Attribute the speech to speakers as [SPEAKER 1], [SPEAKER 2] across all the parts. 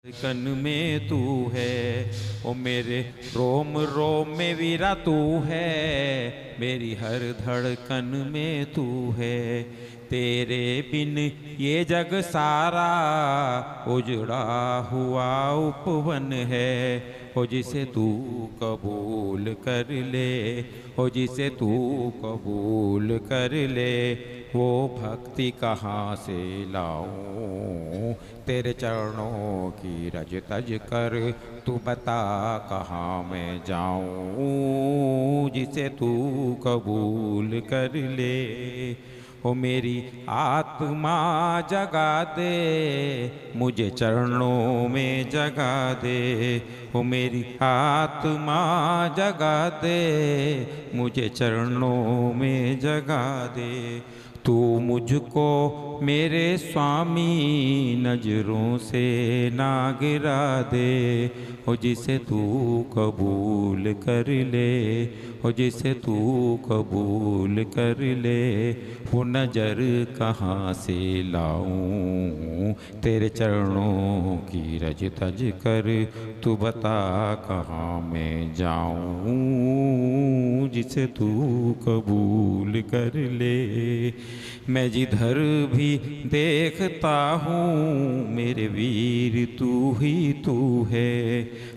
[SPEAKER 1] कन में तू है, ओ मेरे रोम रोम में वीरा तू है, मेरी हर धड़कन में तू है। तेरे बिन ये जग सारा उजड़ा हुआ उपवन है। हो जिसे तू कबूल कर ले, हो जिसे तू कबूल कर ले, वो भक्ति कहाँ से लाऊं। तेरे चरणों की रज तज कर तू बता कहाँ मैं जाऊं। जिसे तू कबूल कर ले, ओ मेरी आत्मा जगा दे, मुझे चरणों में जगा दे। ओ मेरी आत्मा जगा दे, मुझे चरणों में जगा दे। तू मुझको मेरे स्वामी नजरों से ना गिरा दे। हो जिसे तू कबूल कर ले, हो जिसे तू कबूल कर ले, वो नजर कहाँ से लाऊं। तेरे चरणों की रज तज कर तू बता कहाँ मैं जाऊं। जिसे तू कबूल कर ले, मैं जिधर भी देखता हूँ मेरे वीर तू ही तू है।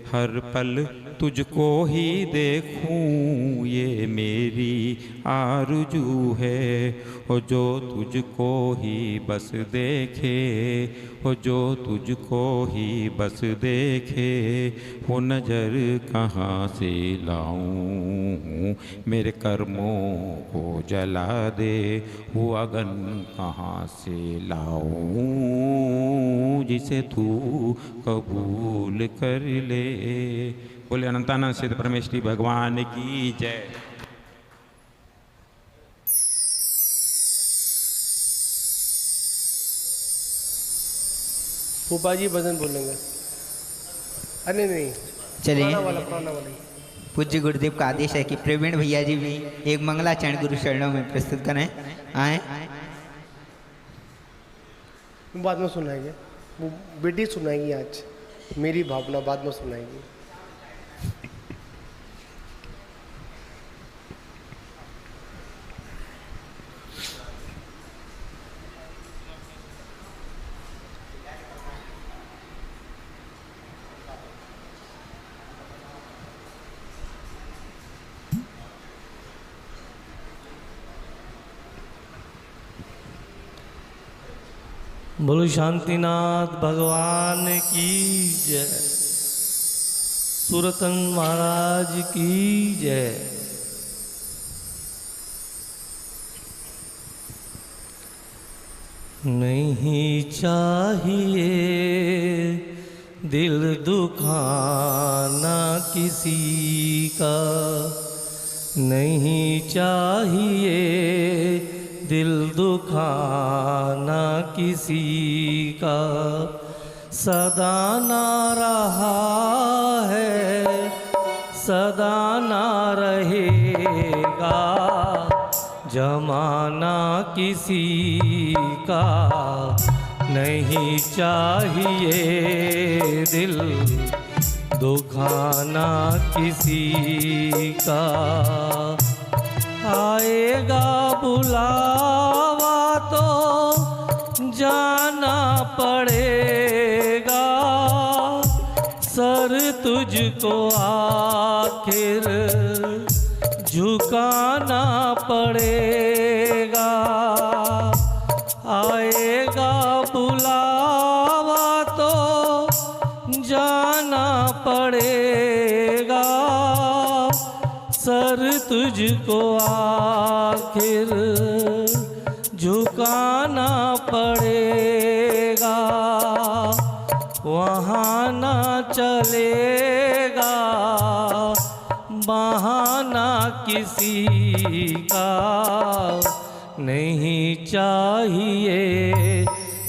[SPEAKER 1] हर पल तुझको ही देखूं ये मेरी आरज़ू है। हो जो तुझको ही बस देखे, हो जो तुझको ही बस देखे, वो नज़र कहाँ से लाऊं। मेरे कर्मों को जला दे, वो अगन कहाँ से लाऊं। जिसे तू कबूल कर ले। बोले अनंतानंद सिद्ध परमेश्वरी भगवान की जय।
[SPEAKER 2] फूफा जी भजन बोलेंगे। अरे नहीं,
[SPEAKER 3] चलिए,
[SPEAKER 2] पुराना वाला।
[SPEAKER 3] पूज्य गुरुदेव का आदेश है कि प्रवीण भैया जी भी एक मंगलाचरण गुरु शरणों में प्रस्तुत करें। आए
[SPEAKER 2] बाद में सुनाएंगे, वो बेटी सुनाएगी आज, मेरी भावना बाद में सुनाएगी।
[SPEAKER 4] बोलो शांतिनाथ भगवान की जय, सुरतन महाराज की जय। नहीं चाहिए दिल दुखाना किसी का, नहीं चाहिए दिल दुखाना किसी का। सदा ना रहा है, सदा ना रहेगा, जमाना किसी का। नहीं चाहिए दिल दुखाना किसी का। आएगा बुलावा तो जाना पड़ेगा, सर तुझको आखिर झुकाना पड़ेगा। आएगा बुलावा तो जाना पड़ेगा, सर तुझको आखिर झुकाना पड़ेगा। वहाँ ना चलेगा बहाना किसी का। नहीं चाहिए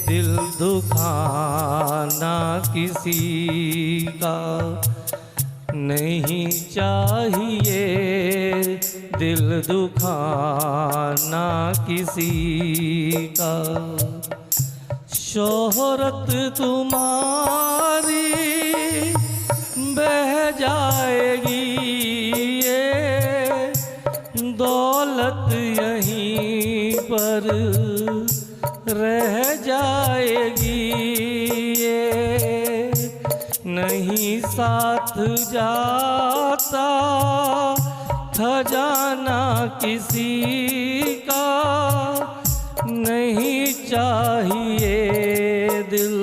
[SPEAKER 4] दिल दुखाना किसी का, नहीं चाहिए दिल दुखाना किसी का। शोहरत तुम्हारी बह जाएगी, ये दौलत यहीं पर रह जाएगी, ये नहीं साथ जाता खजाना किसी का, नहीं चाहिए दिल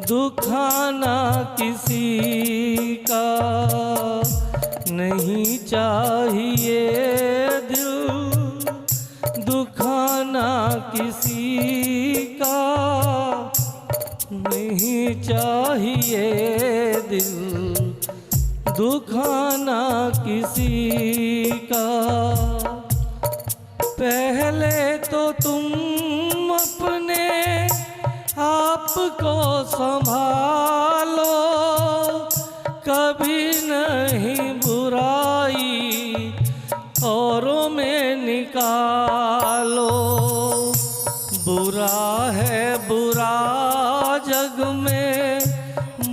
[SPEAKER 4] दुखाना किसी का, नहीं चाहिए दिल दुखाना किसी का, नहीं चाहिए दिल दुखाना किसी का। पहले तो तुम अपने आप को संभालो, कभी नहीं बुराई औरों में निकालो, बुरा है बुरा जग में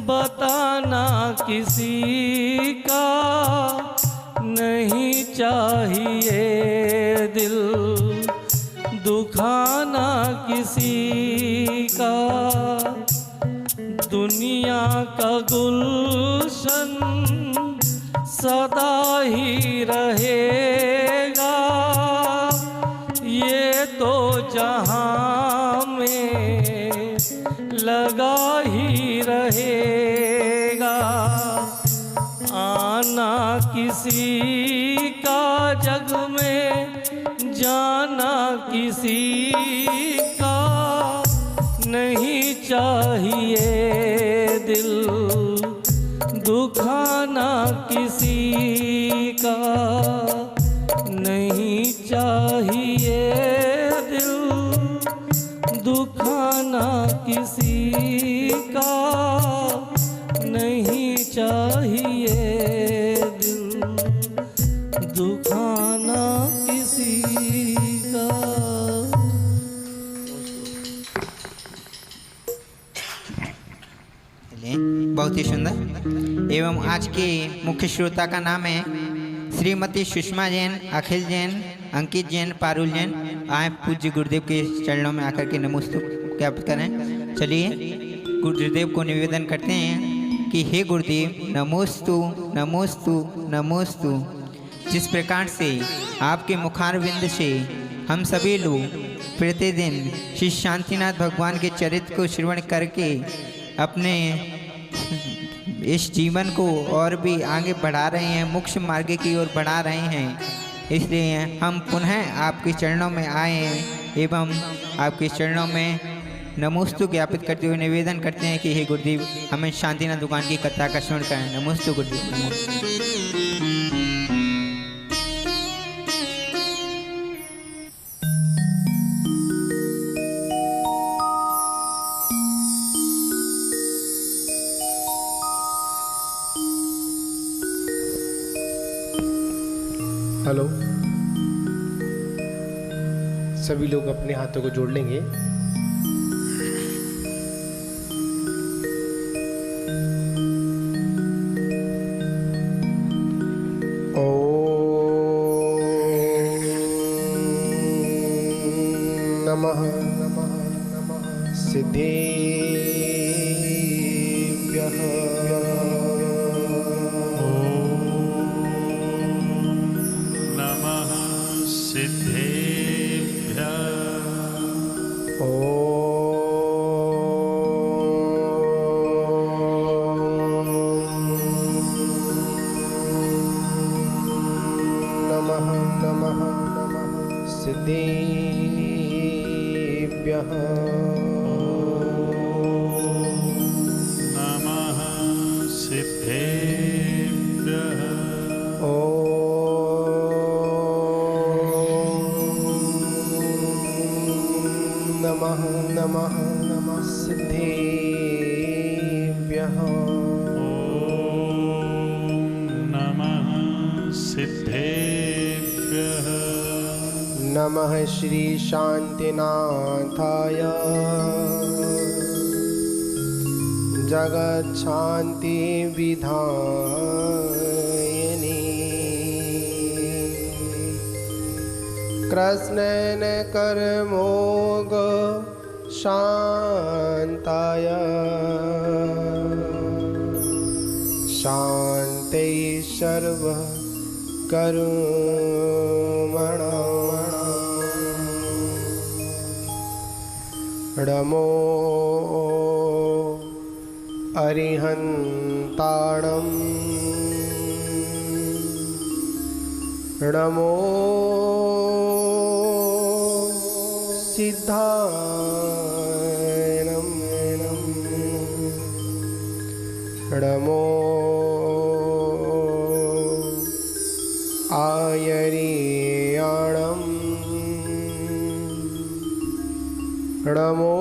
[SPEAKER 4] बताना किसी का, नहीं चाहिए दिल दुखाना किसी का। दुनिया का गुलशन सदा ही रहेगा, ये तो जहां में लगा ही रहेगा, आना किसी का जग में जाना किसी का, नहीं चाहिए दिल दुखाना किसी का, नहीं चाहिए दिल दुखाना किसी का, नहीं चाहिए दिल दुखाना किसी का।
[SPEAKER 3] बहुत ही सुंदर। एवं आज के मुख्य श्रोता का नाम है श्रीमती सुषमा जैन, अखिल जैन, अंकित जैन, पारुल जैन। आए पूज्य गुरुदेव के चरणों में आकर के नमोस्तुति ज्ञापित करें। चलिए गुरुदेव को निवेदन करते हैं कि हे गुरुदेव, नमोस्तु नमोस्तु नमोस्तु। जिस प्रकार से आपके मुखारविंद से हम सभी लोग प्रतिदिन श्री शांतिनाथ भगवान के चरित्र को श्रवण करके अपने इस जीवन को और भी आगे बढ़ा रहे हैं, मोक्ष मार्ग की ओर बढ़ा रहे हैं, इसलिए हम पुनः आपके चरणों में आए हैं एवं आपके चरणों में नमोस्तु ज्ञापित करते हुए निवेदन करते हैं कि हे गुरुदेव, हमें शांतिनाथ दुकान की कथा का श्रवण करें। नमोस्तु गुरुदेव, नमोस्तु।
[SPEAKER 2] हेलो, सभी लोग अपने हाथों को जोड़ लेंगे। नमः नमः नमः सिद्धेभ्यः।
[SPEAKER 5] नमः सिद्धेभ्यः।
[SPEAKER 2] नमः नमः नमः सिद्धेभ्यः।
[SPEAKER 5] नमः सिद्धेभ्यः।
[SPEAKER 2] नमः नमः नमः सिद्धेभ्यः।
[SPEAKER 5] नमः सिद्धेभ्यः।
[SPEAKER 2] नमः श्री शांतिनाथाय जगत शांति विधायिने कृष्णेन कर्मोग शांताय शांति सर्व कर्मणा नमो अरिहन्ताणं नमो सिद्धायनं नमो आयर्याणं नमो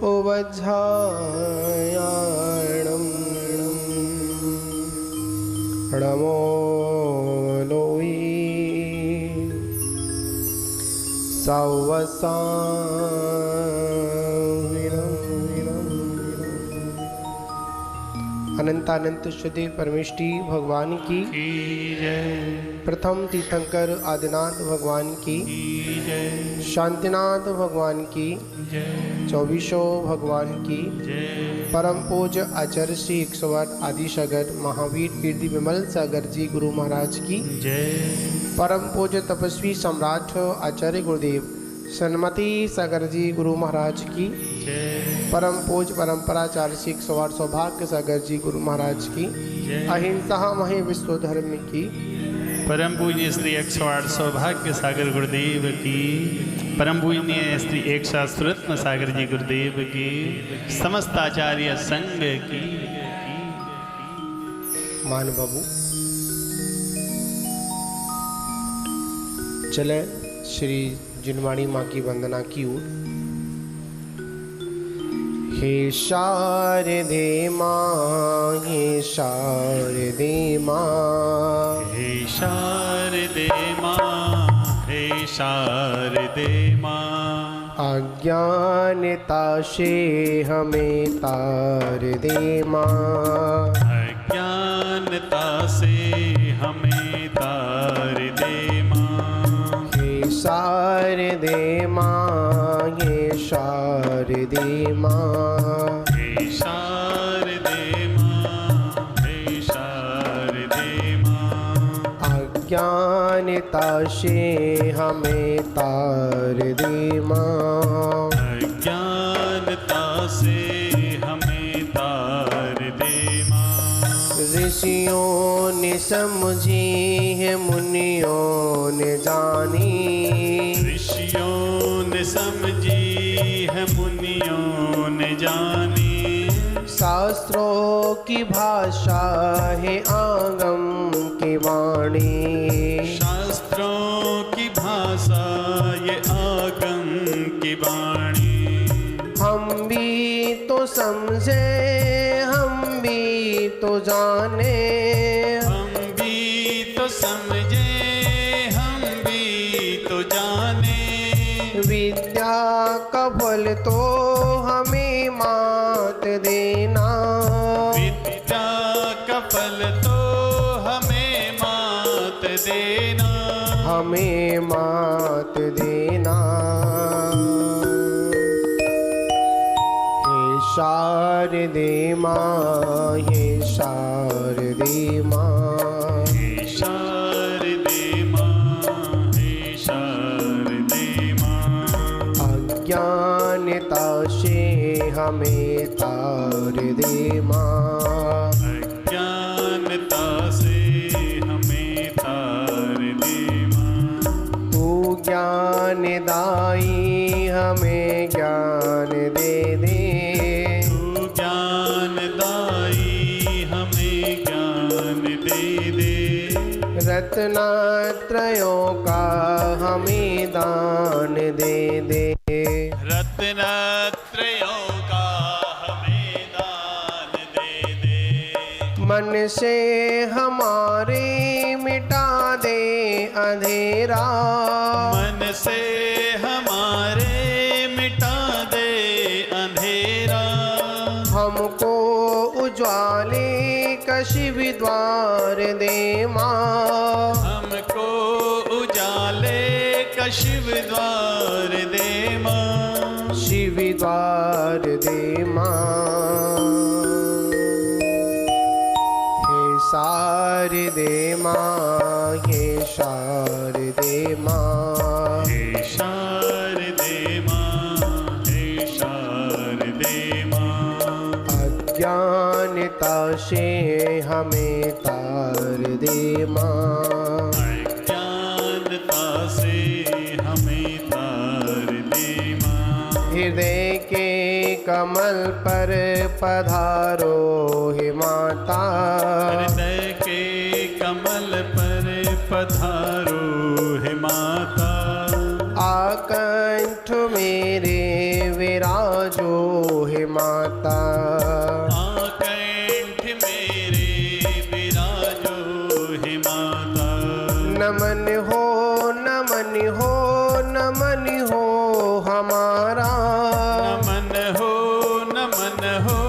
[SPEAKER 2] उवज्झायाणं नमो लोई अनंतानंत शुद्धि परमेष्टि भगवान की प्रथम तीर्थंकर आदिनाथ भगवान की शांतिनाथ भगवान की चौबीसों भगवान की परम पूज्य आचार्य श्री 108 आदि सागर महावीर कीर्ति विमल सागर जी गुरु महाराज की परम पूज्य तपस्वी सम्राट आचार्य गुरुदेव सन्मति सागर जी गुरु महाराज की परम पूज्य परंपराचार्य श्री 108 सौभाग्य सागर जी गुरु महाराज की अहिंसा महे विश्व धर्म की
[SPEAKER 5] परम पूज्य श्री 108 सौभाग्य सागर गुरुदेव की परम पूजनीय श्री एक शास्त्ररत्न सागर जी गुरुदेव की समस्त आचार्य संघ की
[SPEAKER 2] मान बाबू चले श्री जिनवाणी माँ की वंदना की ओर। हे शारदे माँ हे शारदे माँ
[SPEAKER 5] हे शारदे माँ हे शारदे माँ
[SPEAKER 2] अज्ञानता से हमें तार दे माँ
[SPEAKER 5] अज्ञानता से हमें तार दे माँ
[SPEAKER 2] हे शारदे माँ हे शारदे माँ
[SPEAKER 5] हे शारदे माँ हे शारदे माँ
[SPEAKER 2] अज्ञानता से हमें तार दे माँ
[SPEAKER 5] अज्ञानता से हमें तार दे माँ
[SPEAKER 2] ऋषियों ने समझी है मुनियों ने जानी
[SPEAKER 5] ऋषियों ने समझी है मुनियों ने जानी
[SPEAKER 2] शास्त्रों की भाषा है आगम की वाणी
[SPEAKER 5] शास्त्रों की भाषा ये आगम की वाणी
[SPEAKER 2] हम भी तो समझे हम भी तो जाने
[SPEAKER 5] हम भी तो समझे हम भी तो जाने
[SPEAKER 2] विद्या का फल तो हमें मात देना
[SPEAKER 5] विद्या का फल तो हमें मात देना
[SPEAKER 2] हमें मात देना हे शारदे माँ हे शारदे माँ
[SPEAKER 5] हे शारदे माँ हे शारदे माँ
[SPEAKER 2] अज्ञानता से हमें तार दे माँ
[SPEAKER 5] अज्ञानता से हमें तार दे माँ
[SPEAKER 2] तू ज्ञानदायी हमें ज्ञान दे दे
[SPEAKER 5] तू ज्ञानदायी हमें ज्ञान दे दे
[SPEAKER 2] रत्नत्रयों का हमें दान दे दे
[SPEAKER 5] रत्नत्रयों का हमें दान दे दे
[SPEAKER 2] मन से हमारे मिटा दे अंधेरा,
[SPEAKER 5] मन से हमारे मिटा दे अंधेरा,
[SPEAKER 2] हमको उज्वाले का शिव द्वार दे माँ,
[SPEAKER 5] हमको उजाले का शिव द्वार दे माँ,
[SPEAKER 2] शिव द्वार दे माँ। हे शारदे माँ, हे शारदे माँ,
[SPEAKER 5] हे शारदे माँ, हे शारदे माँ,
[SPEAKER 2] अज्ञानता से हमें तार दे माँ,
[SPEAKER 5] अज्ञानता से हमें तार दे माँ,
[SPEAKER 2] हृदय के कमल पर पधारो हे माता,
[SPEAKER 5] हृदय के कमल पर पधारो हे माता,
[SPEAKER 2] आकंठ मेरे विराजो हे माता,
[SPEAKER 5] आकंठ मेरे विराजो हे माता,
[SPEAKER 2] नमन हो नमन हो नमन हो हमारा,
[SPEAKER 5] नमन हो नमन हो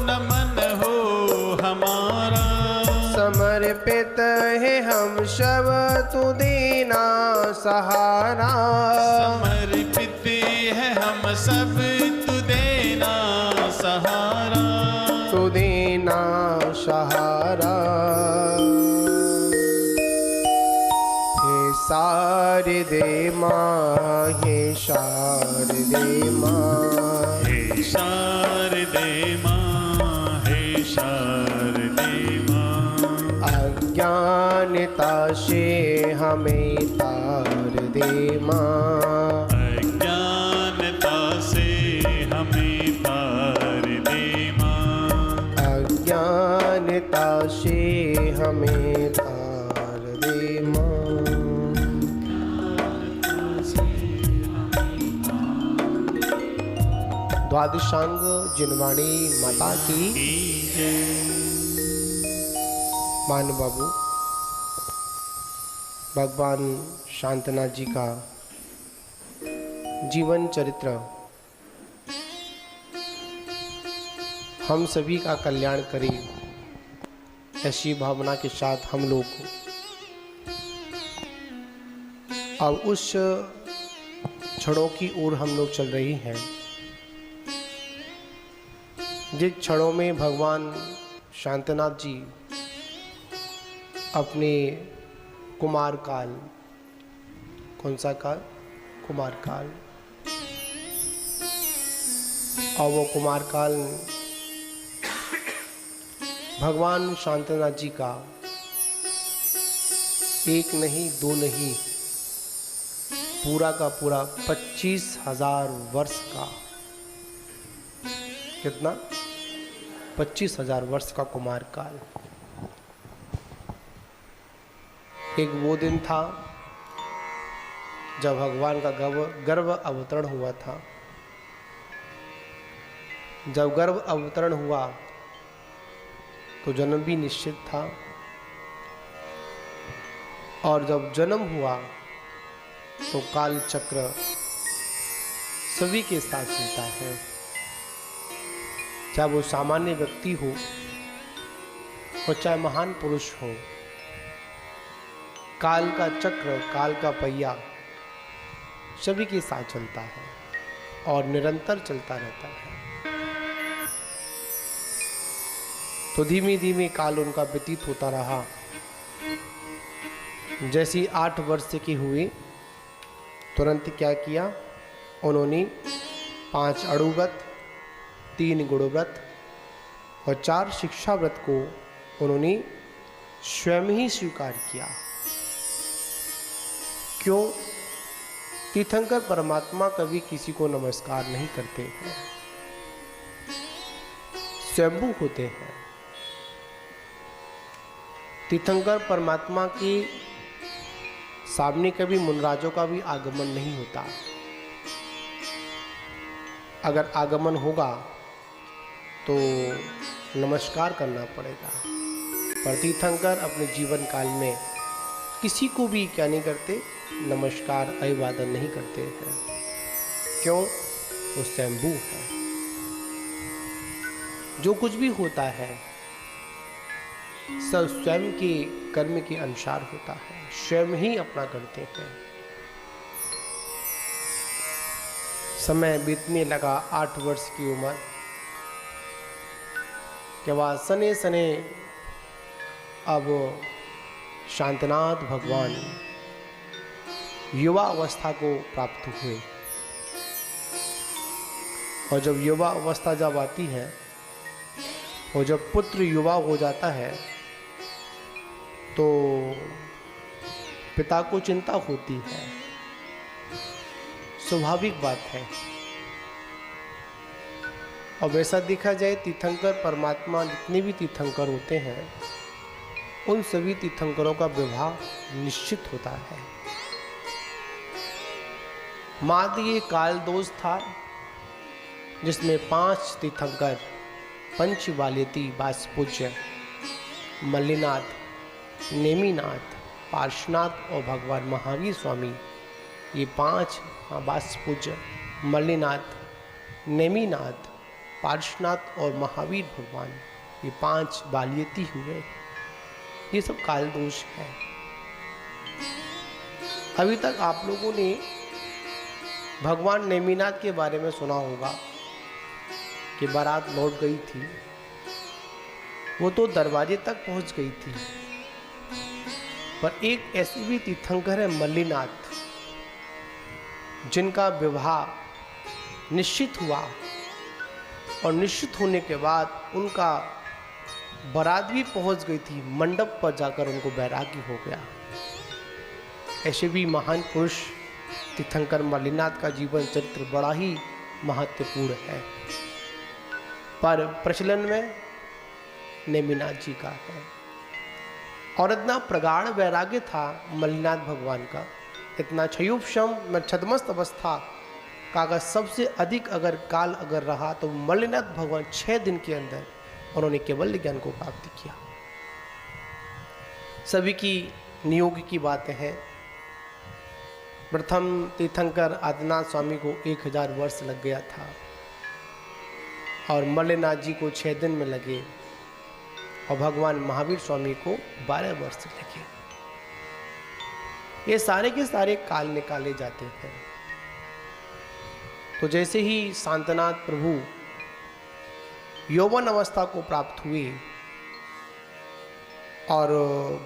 [SPEAKER 5] नमन हो हमारा,
[SPEAKER 2] समर्पित है हम सब तू देना सहारा,
[SPEAKER 5] समर्पित है हम सब तू देना सहारा,
[SPEAKER 2] तू देना सहारा। हे शारदे माँ, हे शारदे माँ,
[SPEAKER 5] हे शारदे माँ, हे शारदे माँ,
[SPEAKER 2] अज्ञानता से हमें तार दे माँ,
[SPEAKER 5] अज्ञानता से हमें तार दे माँ,
[SPEAKER 2] अज्ञानता से हमें तार दे माँ। द्वादशांग जिनवाणी माता की मान बाबू। भगवान शांतनाथ जी का जीवन चरित्र हम सभी का कल्याण करे, ऐसी भावना के साथ हम लोग अब उस क्षणों की ओर हम लोग चल रही हैं जिस क्षणों में भगवान शांतनाथ जी अपने कुमार काल, कौन सा काल? कुमार काल, और वो कुमार काल भगवान शांतनाथ जी का एक नहीं दो नहीं पूरा का पूरा 25,000 वर्ष का, कितना? 25,000 वर्ष का कुमार काल। एक वो दिन था जब भगवान का गर्भ अवतरण हुआ था। जब गर्भ अवतरण हुआ तो जन्म भी निश्चित था, और जब जन्म हुआ तो काल चक्र सभी के साथ चलता है, चाहे वो सामान्य व्यक्ति हो और चाहे महान पुरुष हो। काल का चक्र, काल का पहिया सभी के साथ चलता है और निरंतर चलता रहता है। तो धीमे धीमे काल उनका व्यतीत होता रहा। जैसी 8 वर्ष की हुई, तुरंत क्या किया उन्होंने? 5 अणुव्रत, 3 गुणव्रत और 4 शिक्षा व्रत को उन्होंने स्वयं ही स्वीकार किया। क्यों? तीर्थंकर परमात्मा कभी किसी को नमस्कार नहीं करते हैं, स्वयंभू होते हैं। तीर्थंकर परमात्मा की सामने कभी मुनराजों का भी आगमन नहीं होता। अगर आगमन होगा तो नमस्कार करना पड़ेगा। पर तीर्थंकर अपने जीवन काल में किसी को भी क्या नहीं करते, नमस्कार अभिवादन नहीं करते हैं। क्यों? वो स्वयंभू है। जो कुछ भी होता है सब स्वयं के कर्म के अनुसार होता है, स्वयं ही अपना करते हैं। समय बीतने लगा 8 वर्ष की उम्र के बाद सने सने अब शांतनाथ भगवान युवा अवस्था को प्राप्त हुए। और जब युवा अवस्था जब आती है और जब पुत्र युवा हो जाता है तो पिता को चिंता होती है, स्वाभाविक बात है। और वैसा देखा जाए तीर्थंकर परमात्मा जितने भी तीर्थंकर होते हैं उन सभी तीर्थंकरों का विवाह निश्चित होता है। मात्र ये काल दोष था जिसमें 5 तीर्थंकर पंचवालेती वासपूज्य मल्लिनाथ, नेमिनाथ, पार्श्वनाथ और भगवान महावीर स्वामी, ये 5 वासपूज्य मल्लिनाथ, नेमिनाथ, पार्श्वनाथ और महावीर भगवान, ये 5 बालियती हुए। ये सब काल दोष है। अभी तक आप लोगों ने भगवान नेमिनाथ के बारे में सुना होगा कि बारात लौट गई थी, वो तो दरवाजे तक पहुंच गई थी। पर एक ऐसे भी तीर्थंकर है मल्लिनाथ जिनका विवाह निश्चित हुआ और निश्चित होने के बाद उनका बारात भी पहुंच गई थी, मंडप पर जाकर उनको वैराग्य हो गया। ऐसे भी महान पुरुष तीर्थंकर मल्लिनाथ का जीवन चरित्र बड़ा ही महत्वपूर्ण है, पर प्रचलन में नेमिनाथ जी का है। और इतना प्रगाढ़ वैराग्य था मल्लिनाथ भगवान का, इतना क्षयोपशम में छदमस्त अवस्था का अगर सबसे अधिक अगर काल अगर रहा तो मल्लिनाथ भगवान 6 दिन के अंदर उन्होंने केवल ज्ञान को प्राप्त किया। सभी की नियोग की बातें हैं। प्रथम तीर्थंकर आदिनाथ स्वामी को 1000 वर्ष लग गया था और मल्लिनाथ जी को 6 दिन में लगे और भगवान महावीर स्वामी को 12 वर्ष लगे। ये सारे के सारे काल निकाले जाते हैं। तो जैसे ही शांतनाथ प्रभु यौवन अवस्था को प्राप्त हुए, और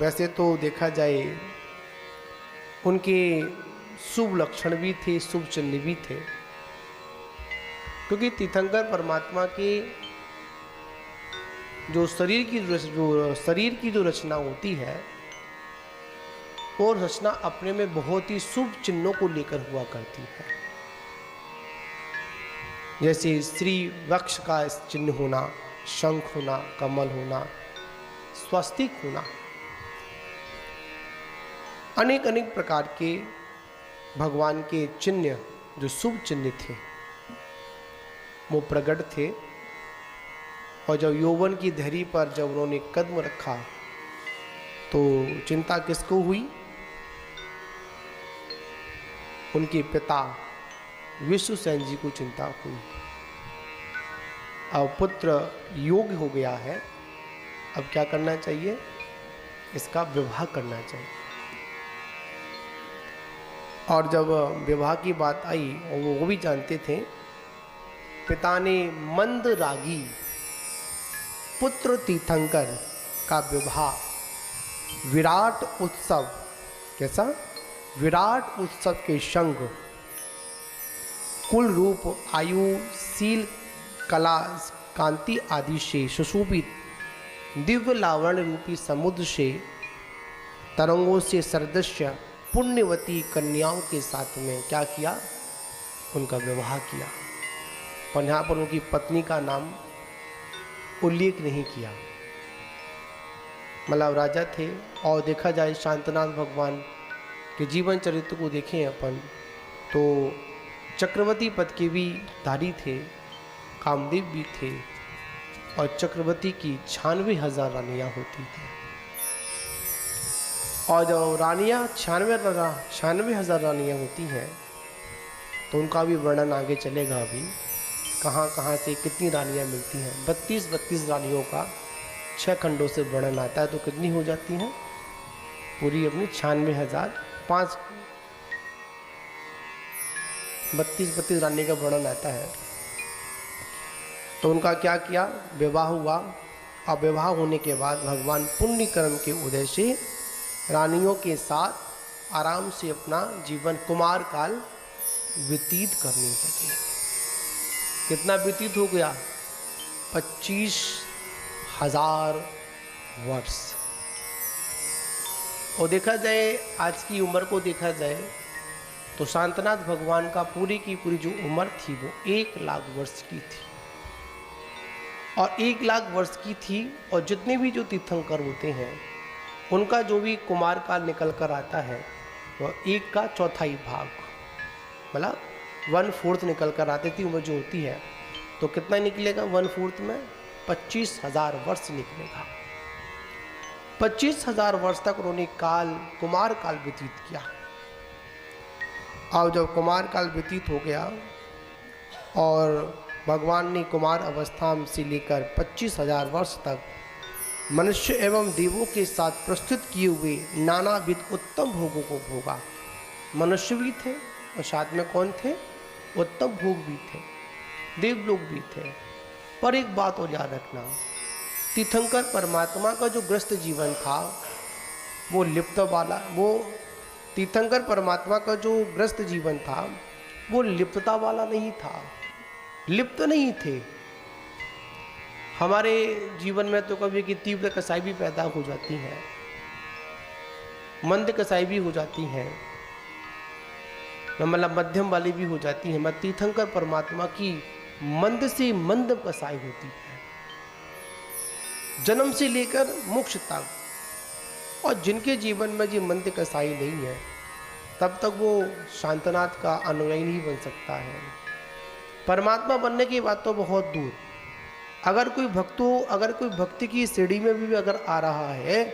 [SPEAKER 2] वैसे तो देखा जाए उनके शुभ लक्षण भी थे, शुभ चिन्ह भी थे, क्योंकि तीर्थंकर परमात्मा के जो शरीर की जो रचना होती है वो रचना अपने में बहुत ही शुभ चिन्हों को लेकर हुआ करती है। जैसे श्री वृक्ष का चिन्ह होना, शंख होना, कमल होना, स्वस्तिक होना, अनेक अनेक प्रकार के भगवान के चिन्ह जो शुभ चिन्ह थे वो प्रकट थे। और जब यौवन की धरी पर जब उन्होंने कदम रखा तो चिंता किसको हुई? उनके पिता विश्वसेन जी को चिंता हुई। अब पुत्र योग्य हो गया है, अब क्या करना चाहिए? इसका विवाह करना चाहिए। और जब विवाह की बात आई और वो भी जानते थे, पिता ने मंद रागी पुत्र तीर्थंकर का विवाह विराट उत्सव, कैसा? विराट उत्सव के संग कुल रूप, आयु, शील, कला, कांति आदि से सुशोभित दिव्य लावण्य रूपी समुद्र से तरंगों से सदृश्य पुण्यवती कन्याओं के साथ में क्या किया? उनका विवाह किया। और यहाँ पर उनकी पत्नी का नाम उल्लेख नहीं किया। मतलब राजा थे। और देखा जाए शांतनाथ भगवान के जीवन चरित्र को देखें अपन तो चक्रवर्ती पद के भी धारी थे, कामदेव भी थे, और चक्रवर्ती की 96,000 रानियाँ होती हैं। और जब रानियाँ 96,000 रानियाँ होती हैं तो उनका भी वर्णन आगे चलेगा। अभी कहाँ कहाँ से कितनी रानियाँ मिलती हैं। 32 रानियों का 6 खंडों से वर्णन आता है, तो कितनी हो जाती हैं पूरी अपनी 96,005 32 रानी का वर्णन आता है। तो उनका क्या किया, विवाह हुआ। अब विवाह होने के बाद भगवान पुण्य कर्म के उदय से रानियों के साथ आराम से अपना जीवन कुमार काल व्यतीत करने लगे। कितना व्यतीत हो गया, 25,000 वर्ष। और देखा जाए आज की उम्र को देखा जाए तो शांतनाथ भगवान का पूरी की पूरी जो उम्र थी वो 1 लाख वर्ष की थी। और 1 लाख वर्ष की थी। और जितने भी जो तीर्थंकर होते हैं उनका जो भी कुमार काल निकल कर आता है वो 1 का चौथाई भाग, मतलब 1/4 निकल कर आती थी उम्र जो होती है। तो कितना निकलेगा 1/4 में 25,000 वर्ष निकलेगा। 25,000 वर्ष तक उन्होंने कुमार काल व्यतीत किया। और जब कुमार काल व्यतीत हो गया और भगवान ने कुमार अवस्था से लेकर 25,000 वर्ष तक मनुष्य एवं देवों के साथ प्रस्तुत किए हुए नानाविध उत्तम भोगों को भोगा। मनुष्य भी थे और साथ में कौन थे, उत्तम भोग भी थे, देवलोक भी थे। पर एक बात और याद रखना, तीर्थंकर परमात्मा का जो ग्रस्त जीवन था वो लिप्त वाला, वो तीर्थंकर परमात्मा का जो ग्रस्त जीवन था वो लिप्तता वाला नहीं था, लिप्त नहीं थे। हमारे जीवन में तो कभी की तीव्र कसाई भी पैदा हो जाती है, मंद कसाई भी हो जाती है, मतलब मध्यम वाली भी हो जाती है। मत तीर्थंकर परमात्मा की मंद से मंद कसाई होती है, जन्म से लेकर मोक्ष तक। और जिनके जीवन में जी मंद कसाई नहीं है तब तक वो शांतनाथ का अनुयायी नहीं बन सकता है। परमात्मा बनने की बात तो बहुत दूर, अगर कोई भक्ति की सीढ़ी में भी अगर आ रहा है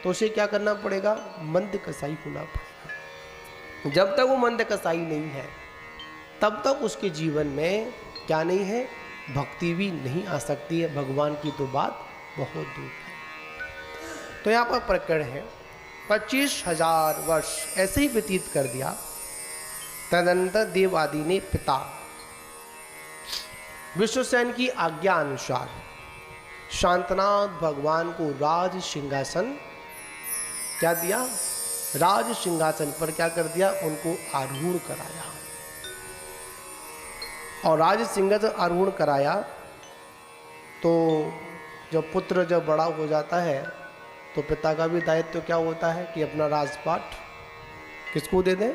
[SPEAKER 2] तो उसे क्या करना पड़ेगा, मंद कसाई होना पड़ेगा। जब तक वो मंद कसाई नहीं है तब तक उसके जीवन में क्या नहीं है, भक्ति भी नहीं आ सकती है। भगवान की तो बात बहुत दूर है। तो यहाँ पर प्रकरण है 25,000 वर्ष ऐसे ही व्यतीत कर दिया। तदनंतर देव आदि ने पिता विश्वसेन की आज्ञा अनुसार शांतनाथ भगवान को राज सिंहासन क्या दिया, राज सिंहासन पर क्या कर दिया, उनको आरूढ़ कराया। और राज सिंहासन आरूढ़ कराया तो जब पुत्र जब बड़ा हो जाता है तो पिता का भी दायित्व क्या होता है कि अपना राजपाट किसको दे दें,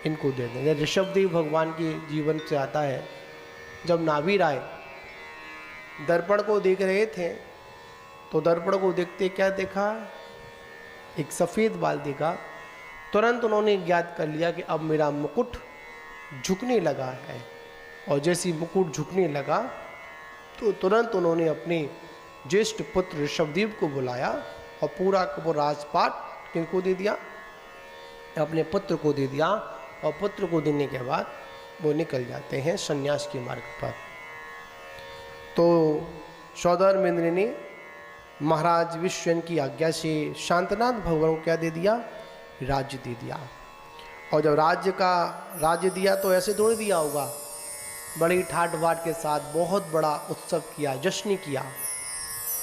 [SPEAKER 2] इनको दे दें। ऋषभदेव भगवान के जीवन से आता है, जब नाभि राय दर्पण को देख रहे थे तो दर्पण को देखते क्या देखा, एक सफ़ेद बाल देखा। तुरंत उन्होंने ज्ञात कर लिया कि अब मेरा मुकुट झुकने लगा है। और जैसे ही मुकुट झुकने लगा तो तुरंत उन्होंने अपने ज्येष्ठ पुत्र ऋषभदेव को बुलाया और पूरा वो राजपाट किनको दे दिया, अपने पुत्र को दे दिया। और पुत्र को देने के बाद वो निकल जाते हैं संन्यास के मार्ग पर। तो सौदामिनी ने महाराज विश्वसेन की आज्ञा से शांतनाथ भगवान को क्या दे दिया, राज्य दे दिया। और जब राज्य दिया तो ऐसे थोड़ी दिया होगा, बड़ी ठाट बाट के साथ बहुत बड़ा उत्सव किया, जश्न किया।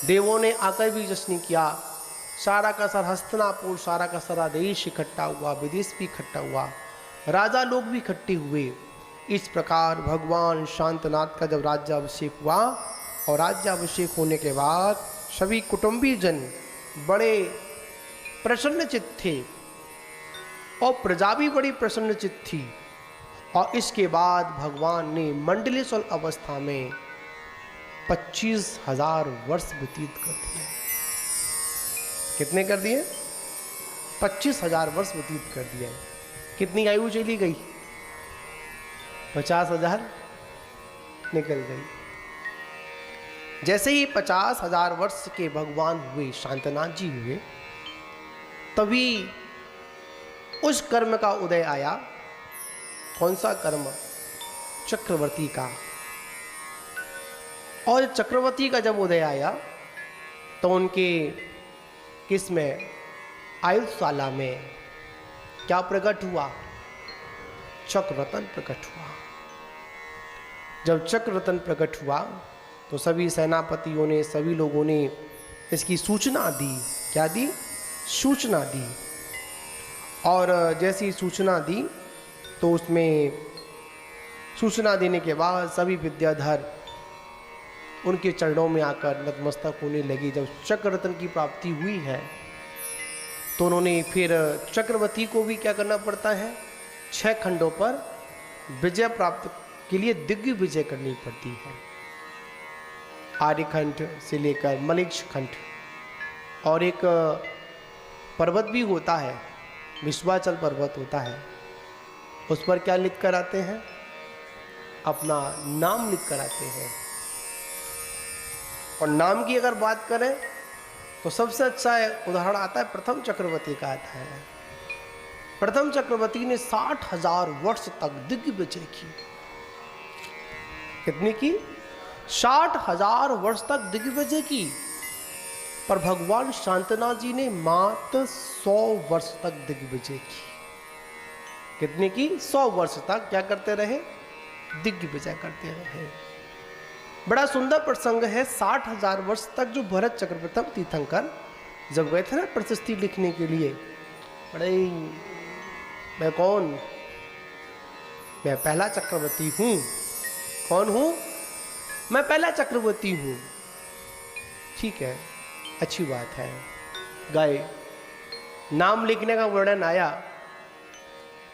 [SPEAKER 2] देवों ने आकर भी जश्न किया। सारा का सारा हस्तिनापुर, सारा का सारा देश इकट्ठा हुआ, विदेश भी इकट्ठा हुआ, राजा लोग भी इकट्ठे हुए। इस प्रकार भगवान शांतनाथ का जब राज्याभिषेक हुआ और राज्याभिषेक होने के बाद सभी कुटुंबी जन बड़े प्रसन्नचित्त थे और प्रजा भी बड़ी प्रसन्नचित्त थी। और इसके बाद भगवान ने मंडलेश्वर अवस्था में 25,000 वर्ष व्यतीत कर दिए। कितने कर दिए, 25,000 वर्ष व्यतीत कर दिए। कितनी आयु चली गई, 50,000 निकल गई। जैसे ही 50,000 वर्ष के भगवान हुए, शांतनाथ जी हुए, तभी उस कर्म का उदय आया। कौन सा कर्म? चक्रवर्ती का। और चक्रवर्ती का जब उदय आया तो उनके किस में? आयुशाला में क्या प्रकट हुआ? चक्ररत्न प्रकट हुआ। जब चक्ररत्न प्रकट हुआ तो सभी सेनापतियों ने, सभी लोगों ने इसकी सूचना दी। क्या दी? सूचना दी। और जैसी सूचना दी तो उसमें सूचना देने के बाद सभी विद्याधर उनके चरणों में आकर नतमस्तक होने लगे। जब चक्ररत्न की प्राप्ति हुई है तो उन्होंने फिर चक्रवर्ती को भी क्या करना पड़ता है? 6 खंडों पर विजय प्राप्त के लिए दिग्विजय विजय करनी पड़ती है। आर्यखंड से लेकर मलिक्ष खंड। और एक पर्वत भी होता है, विश्वाचल पर्वत होता है, उस पर क्या लिख कर आते हैं? अपना नाम लिख कर आते हैं। और नाम की अगर बात करें तो सबसे अच्छा उदाहरण आता है प्रथम चक्रवर्ती का आता है। प्रथम चक्रवर्ती ने 60,000 वर्ष तक दिग्विजय की। कितनी की? 60,000 वर्ष तक दिग्विजय की। पर भगवान शांतनाथ जी ने मात्र 100 वर्ष तक दिग्विजय की। कितने की? 100 वर्ष तक क्या करते रहे? दिग्विजय करते रहे। बड़ा सुंदर प्रसंग है। 60,000 वर्ष तक जो भरत चक्रप्रथम तीर्थंकर जब गए थे ना प्रशस्ति लिखने के लिए, बड़े मैं कौन? मैं पहला चक्रवर्ती हूं। कौन हूं? मैं पहला चक्रवर्ती हूं। ठीक है, अच्छी बात है। गए, नाम लिखने का वर्णन आया।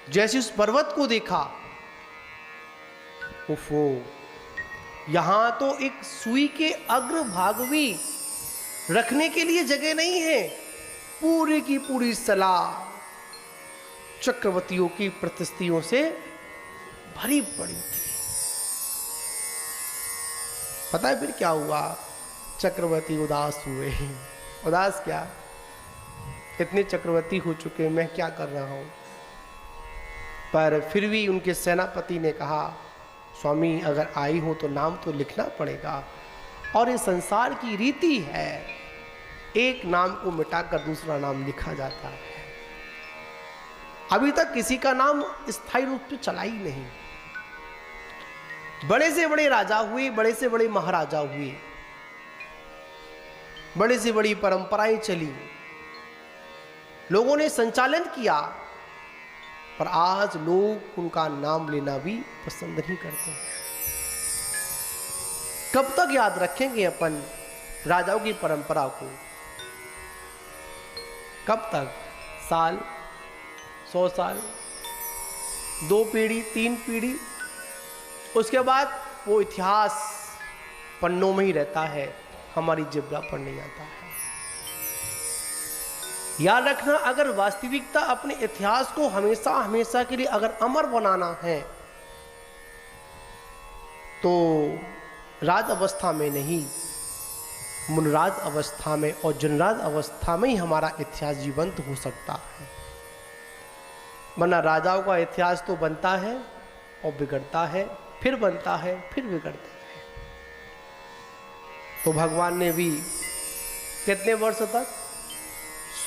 [SPEAKER 2] जैसे उस पर्वत को देखा, उफो, यहां तो एक सुई के अग्रभाग भी रखने के लिए जगह नहीं है। पूरी की पूरी सलाह चक्रवर्तियों की प्रतिष्ठियों से भरी पड़ी थी। पता है फिर क्या हुआ? चक्रवर्ती उदास हुए। उदास क्या? इतने चक्रवर्ती हो चुके, मैं क्या कर रहा हूं? पर फिर भी उनके सेनापति ने कहा, स्वामी अगर आई हो तो नाम तो लिखना पड़ेगा। और ये संसार की रीति है, एक नाम को मिटाकर दूसरा नाम लिखा जाता है। अभी तक किसी का नाम स्थायी रूप से चला ही नहीं। बड़े से बड़े राजा हुए, बड़े से बड़े महाराजा हुए, बड़े से बड़ी परंपराएं चली, लोगों ने संचालन किया, पर आज लोग उनका नाम लेना भी पसंद नहीं करते हैं। कब तक याद रखेंगे अपन राजाओं की परंपरा को? कब तक? साल, 100 साल, 2 पीढ़ी, 3 पीढ़ी, उसके बाद वो इतिहास पन्नों में ही रहता है, हमारी जिब्रा पर नहीं आता है। याद रखना, अगर वास्तविकता अपने इतिहास को हमेशा हमेशा के लिए अगर अमर बनाना है तो राज अवस्था में नहीं, मुनराज अवस्था में और जनराज अवस्था में ही हमारा इतिहास जीवंत हो सकता है। वरना राजाओं का इतिहास तो बनता है और बिगड़ता है, फिर बनता है, फिर बिगड़ता है। तो भगवान ने भी कितने वर्ष तक?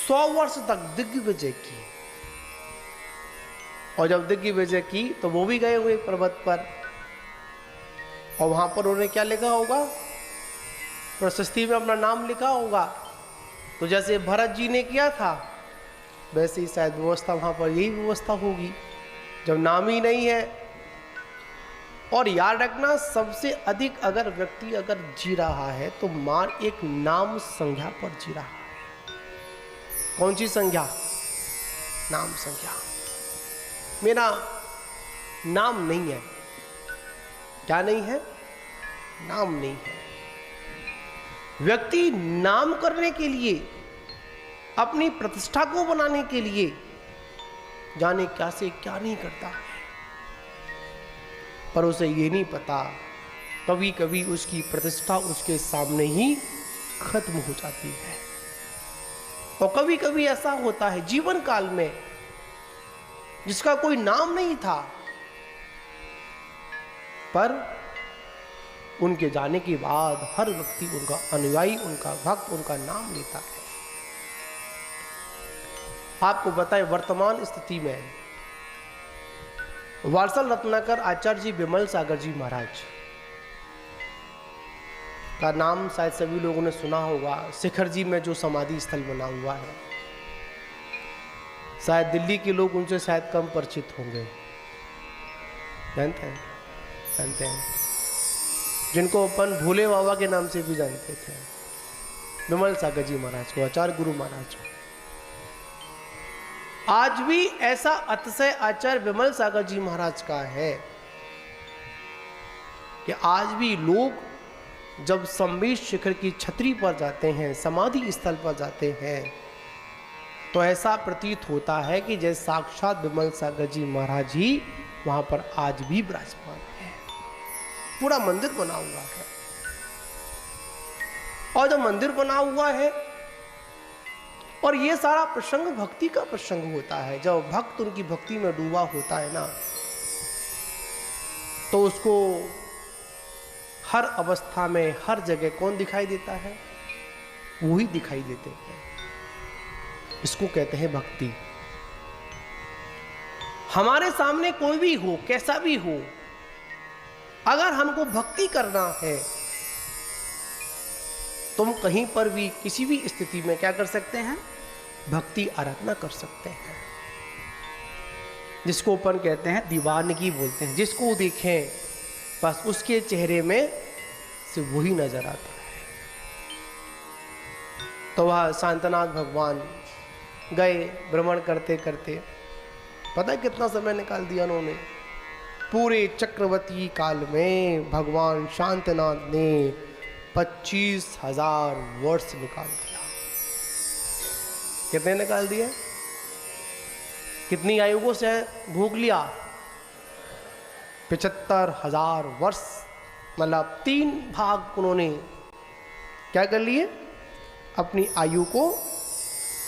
[SPEAKER 2] 100 वर्ष तक दिग्विजय की। और जब दिग्विजय की तो वो भी गए हुए पर्वत पर, और वहां पर उन्होंने क्या लिखा होगा? प्रशस्ति में अपना नाम लिखा होगा। तो जैसे भरत जी ने किया था वैसे ही शायद व्यवस्था वहां पर यही व्यवस्था होगी, जब नाम ही नहीं है। और याद रखना, सबसे अधिक अगर व्यक्ति अगर जी रहा है तो मान एक नाम संज्ञा पर जी रहा है। कौन सी संज्ञा? नाम संज्ञा। मेरा नाम नहीं है। क्या नहीं है? नाम नहीं है। व्यक्ति नाम करने के लिए, अपनी प्रतिष्ठा को बनाने के लिए जाने क्या से क्या नहीं करता है, पर उसे ये नहीं पता कभी कभी उसकी प्रतिष्ठा उसके सामने ही खत्म हो जाती है। और कभी कभी ऐसा होता है जीवन काल में जिसका कोई नाम नहीं था, पर उनके जाने के बाद हर व्यक्ति, उनका अनुयायी, उनका भक्त उनका नाम लेता है। आपको बताएं, वर्तमान स्थिति में वात्सल रत्नाकर आचार्य जी विमल सागर जी महाराज का नाम शायद सभी लोगों ने सुना होगा। शिखर जी में जो समाधि स्थल बना हुआ है, शायद दिल्ली के लोग उनसे शायद कम परिचित होंगे। जानते हैं जिनको अपन भोले बाबा के नाम से भी जानते थे, विमल सागर जी महाराज को, आचार्य गुरु महाराज को। आज भी ऐसा अतिशय आचार्य विमल सागर जी महाराज का है कि आज भी लोग जब संबित शिखर की छतरी पर जाते हैं, समाधि स्थल पर जाते हैं, तो ऐसा प्रतीत होता है कि जैसे साक्षात विमल सागर जी महाराज ही वहां पर आज भी विराजमान है। पूरा मंदिर बना हुआ है, और जब मंदिर बना हुआ है और ये सारा प्रसंग भक्ति का प्रसंग होता है, जब भक्त उनकी भक्ति में डूबा होता है ना, तो उसको हर अवस्था में हर जगह कौन दिखाई देता है? वो ही दिखाई देते हैं। इसको कहते हैं भक्ति। हमारे सामने कोई भी हो, कैसा भी हो, अगर हमको भक्ति करना है तो हम कहीं पर भी किसी भी स्थिति में क्या कर सकते हैं? भक्ति आराधना कर सकते हैं, जिसको अपन कहते हैं दीवानगी बोलते हैं। जिसको देखें बस उसके चेहरे में से वही नजर आता है। तो वह शांतनाथ भगवान गए भ्रमण करते करते, पता है कितना समय निकाल दिया उन्होंने? पूरे चक्रवर्ती काल में भगवान शांतनाथ ने 25,000 वर्ष निकाल दिया। कितने निकाल दिए? कितनी आयुओं से भोग लिया? 75,000 वर्ष, मतलब 3 भाग उन्होंने क्या कर लिए? अपनी आयु को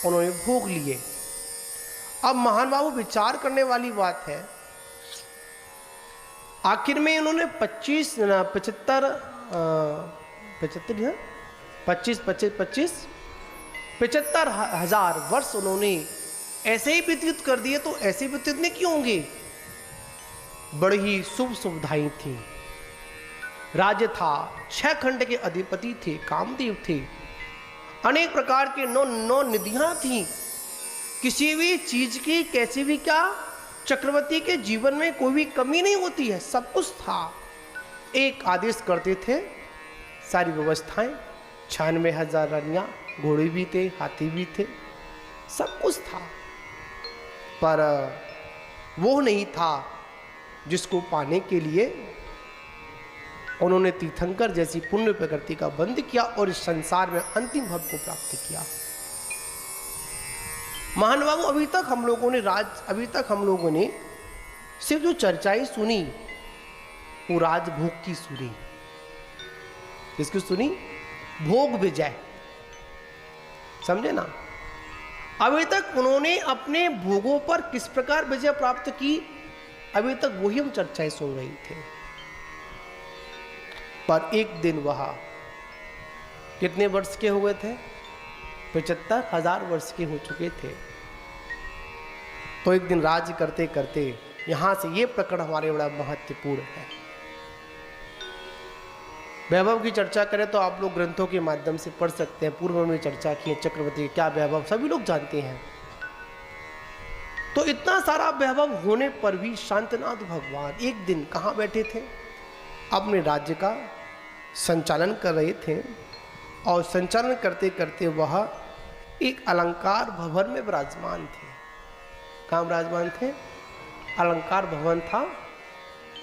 [SPEAKER 2] उन्होंने भोग लिए। अब महान बाबू विचार करने वाली बात है, आखिर में इन्होंने 75,000 वर्ष उन्होंने ऐसे ही व्यतीत कर दिए। तो ऐसे व्यतीत नहीं क्यों होंगे? बड़ी ही शुभ सुविधाएं थी, राज्य था, 6 खंड के अधिपति थे, कामदेव थे, अनेक प्रकार के 9 निधियां थी। किसी भी चीज की कैसी भी क्या चक्रवर्ती के जीवन में कोई भी कमी नहीं होती है, सब कुछ था। एक आदेश करते थे, सारी व्यवस्थाएं, 96,000 रानियां, घोड़े भी थे, हाथी भी थे, सब कुछ था। पर वो नहीं था जिसको पाने के लिए उन्होंने तीर्थंकर जैसी पुण्य प्रकृति का बंद किया और इस संसार में अंतिम भव को प्राप्त किया। महान बाबू, अभी तक हम लोगों ने सिर्फ जो चर्चाएं सुनी वो राजभोग की सुनी। किसकी सुनी? भोग विजय, समझे ना? अभी तक उन्होंने अपने भोगों पर किस प्रकार विजय प्राप्त की, अभी तक वही हम चर्चाएं सुन रहे थे। पर एक दिन वह कितने वर्ष के हुए थे? 75,000 वर्ष के हो चुके थे। तो एक दिन राज्य करते करते, यहां से ये प्रकरण हमारे बड़ा महत्वपूर्ण है। वैभव की चर्चा करें तो आप लोग ग्रंथों के माध्यम से पढ़ सकते हैं। पूर्व में चर्चा की है चक्रवर्ती क्या वैभव, सभी लोग जानते हैं। तो इतना सारा वैभव होने पर भी शांतनाथ भगवान एक दिन कहाँ बैठे थे? अपने राज्य का संचालन कर रहे थे, और संचालन करते करते वह एक अलंकार भवन में विराजमान थे। कहाँ विराजमान थे? अलंकार भवन था,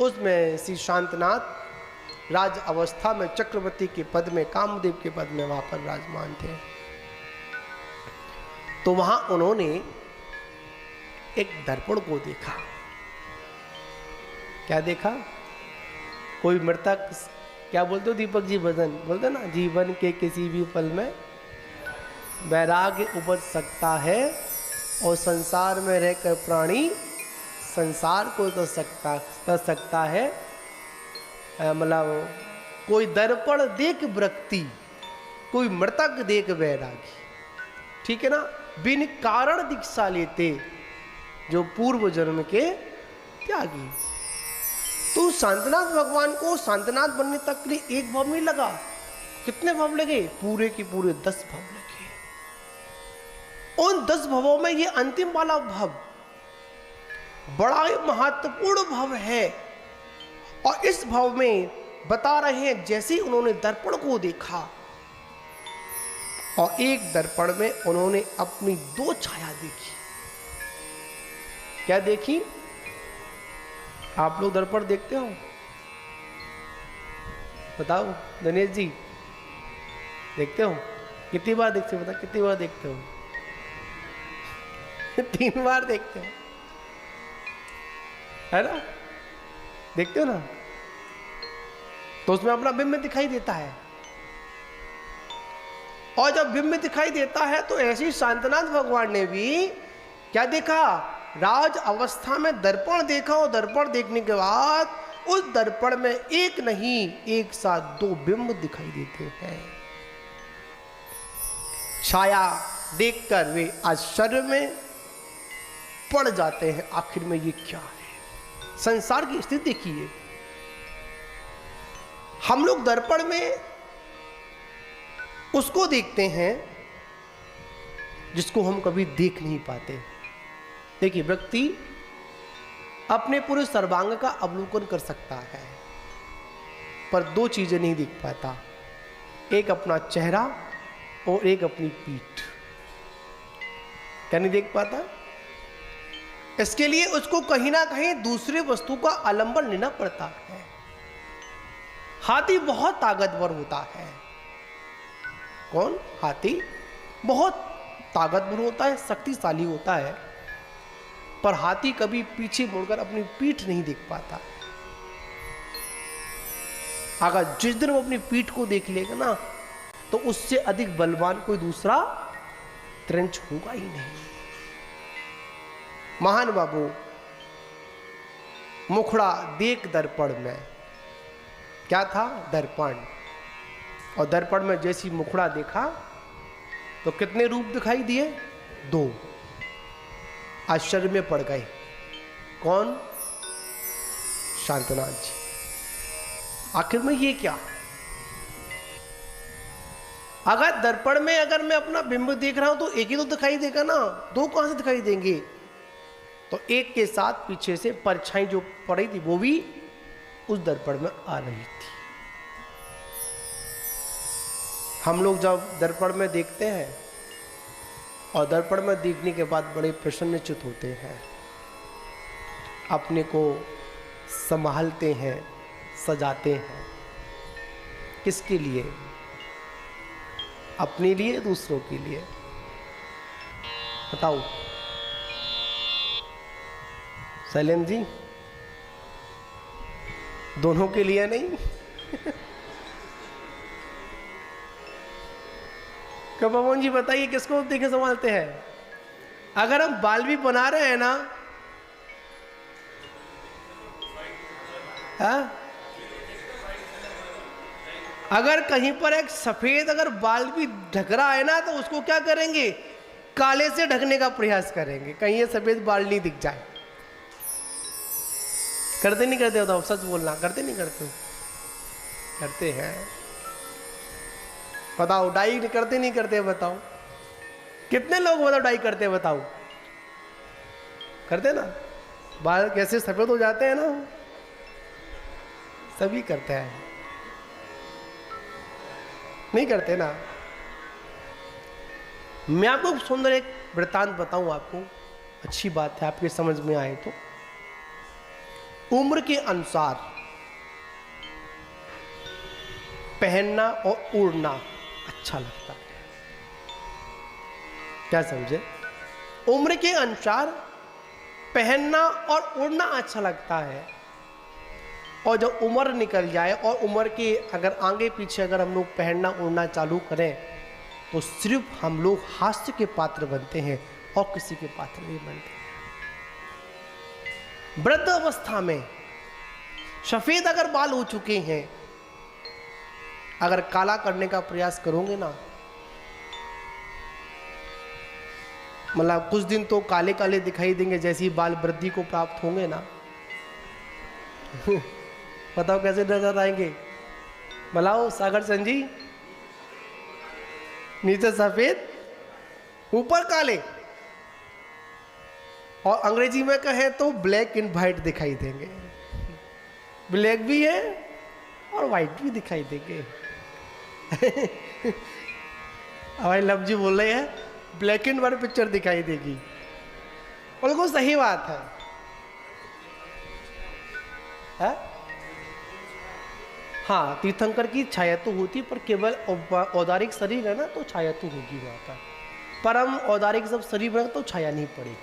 [SPEAKER 2] उसमें श्री शांतनाथ राज अवस्था में चक्रवर्ती के पद में, कामदेव के पद में वहां पर विराजमान थे। तो वहां उन्होंने एक दर्पण को देखा। क्या देखा? कोई मृतक, क्या बोलते हो दीपक जी भजन बोलते ना, जीवन के किसी भी पल में वैराग्य उपज सकता है और संसार में रहकर प्राणी संसार को तो सकता है। मतलब कोई दर्पण देख व्यक्ति, कोई मृतक देख वैरागी, ठीक है ना। बिन कारण दीक्षा लेते जो पूर्व जन्म के त्यागी। तो शांतनाथ भगवान को शांतनाथ बनने तक के लिए एक भव नहीं लगा, कितने भव लगे? पूरे के पूरे 10 भव लगे। उन 10 भवों में ये अंतिम वाला भव बड़ा ही महत्वपूर्ण भव है। और इस भव में बता रहे हैं, जैसे ही उन्होंने दर्पण को देखा और एक दर्पण में उन्होंने अपनी 2 छाया देखी। क्या देखी? आप लोग दर्पण देखते हो? बताओ दिनेश जी, देखते हो? कितनी बार देखते हो? बता कितनी बार देखते हो? 3 बार देखते हो, है ना? देखते हो ना? तो उसमें अपना बिंब दिखाई देता है। और जब बिंब दिखाई देता है तो ऐसे ही शांतनाथ भगवान ने भी क्या देखा? राज अवस्था में दर्पण देखा, और दर्पण देखने के बाद उस दर्पण में एक नहीं, एक साथ 2 बिंब दिखाई देते हैं। छाया देखकर वे आश्चर्य में पड़ जाते हैं, आखिर में ये क्या है? संसार की स्थिति देखिए। हम लोग दर्पण में उसको देखते हैं जिसको हम कभी देख नहीं पाते। देखिए, व्यक्ति अपने पूरे सर्वांग का अवलोकन कर सकता है, पर 2 चीजें नहीं देख पाता, एक अपना चेहरा और एक अपनी पीठ। क्या नहीं देख पाता? इसके लिए उसको कहीं ना कहीं दूसरे वस्तु का आलंबन लेना पड़ता है। हाथी बहुत ताकतवर होता है। कौन? हाथी बहुत ताकतवर होता है, शक्तिशाली होता है, पर हाथी कभी पीछे मुड़कर अपनी पीठ नहीं देख पाता। अगर जिस दिन वो अपनी पीठ को देख लेगा ना, तो उससे अधिक बलवान कोई दूसरा त्रंच होगा ही नहीं। महान बाबू मुखड़ा देख दर्पण में, क्या था? दर्पण। और दर्पण में जैसी मुखड़ा देखा तो कितने रूप दिखाई दिए? 2। आश्चर्य में पड़ गए। कौन? शांतनाथ जी। आखिर में ये क्या? अगर दर्पण में अगर मैं अपना बिंब देख रहा हूं तो एक ही तो दिखाई देगा ना, 2 कहां से दिखाई देंगे? तो एक के साथ पीछे से परछाई जो पड़ी थी वो भी उस दर्पण में आ रही थी। हम लोग जब दर्पण में देखते हैं और दर्पण में देखने के बाद बड़े प्रसन्नचित होते हैं, अपने को संभालते हैं, सजाते हैं। किसके लिए? अपने लिए, दूसरों के लिए? बताओ शैलेंद्र जी, दोनों के लिए नहीं? कब पवन जी बताइए, किसको देखे संभालते हैं? अगर हम बाल भी बना रहे हैं ना, अगर कहीं पर एक सफेद अगर बाल भी ढक रहा है ना, तो उसको क्या करेंगे? काले से ढकने का प्रयास करेंगे, कहीं ये सफेद बाल नहीं दिख जाए। करते नहीं करते? बताओ, सच बोलना, करते नहीं करते? करते हैं। बताओ, डाई करते नहीं करते? बताओ, कितने लोग बताओ डाई करते हैं? बताओ, करते ना? बाल कैसे सफेद हो जाते हैं ना, सभी करते हैं। नहीं करते ना? मैं आपको सुंदर एक वृत्तांत बताऊं, आपको अच्छी बात है, आपके समझ में आए तो। उम्र के अनुसार पहनना और ओढ़ना अच्छा लगता है। क्या समझे? उम्र के अनुसार पहनना और ओढ़ना अच्छा लगता है। और जब उम्र निकल जाए और उम्र के अगर आगे पीछे अगर हम लोग पहनना ओढ़ना चालू करें तो सिर्फ हम लोग हास्य के पात्र बनते हैं और किसी के पात्र नहीं बनते। वृद्ध अवस्था में सफेद अगर बाल हो चुके हैं, अगर काला करने का प्रयास करोगे ना, मतलब कुछ दिन तो काले काले दिखाई देंगे जैसे ही बाल वृद्धि को प्राप्त होंगे ना। बताओ कैसे नजर आएंगे? बुलाओ सागर सन जी। नीचे सफेद ऊपर काले, और अंग्रेजी में कहें तो ब्लैक एंड व्हाइट दिखाई देंगे। ब्लैक भी है और व्हाइट भी दिखाई देंगे। हमारे लब जी बोल रहे हैं ब्लैक एंड व्हाइट पिक्चर दिखाई देगी। बिल्कुल सही बात है? हाँ, तीर्थंकर की छाया तो होती, पर केवल औदारिक शरीर है ना तो छाया तो होगी वहाँ पर। परम औदारिक जब शरीर बनेगा तो छाया नहीं पड़ेगी।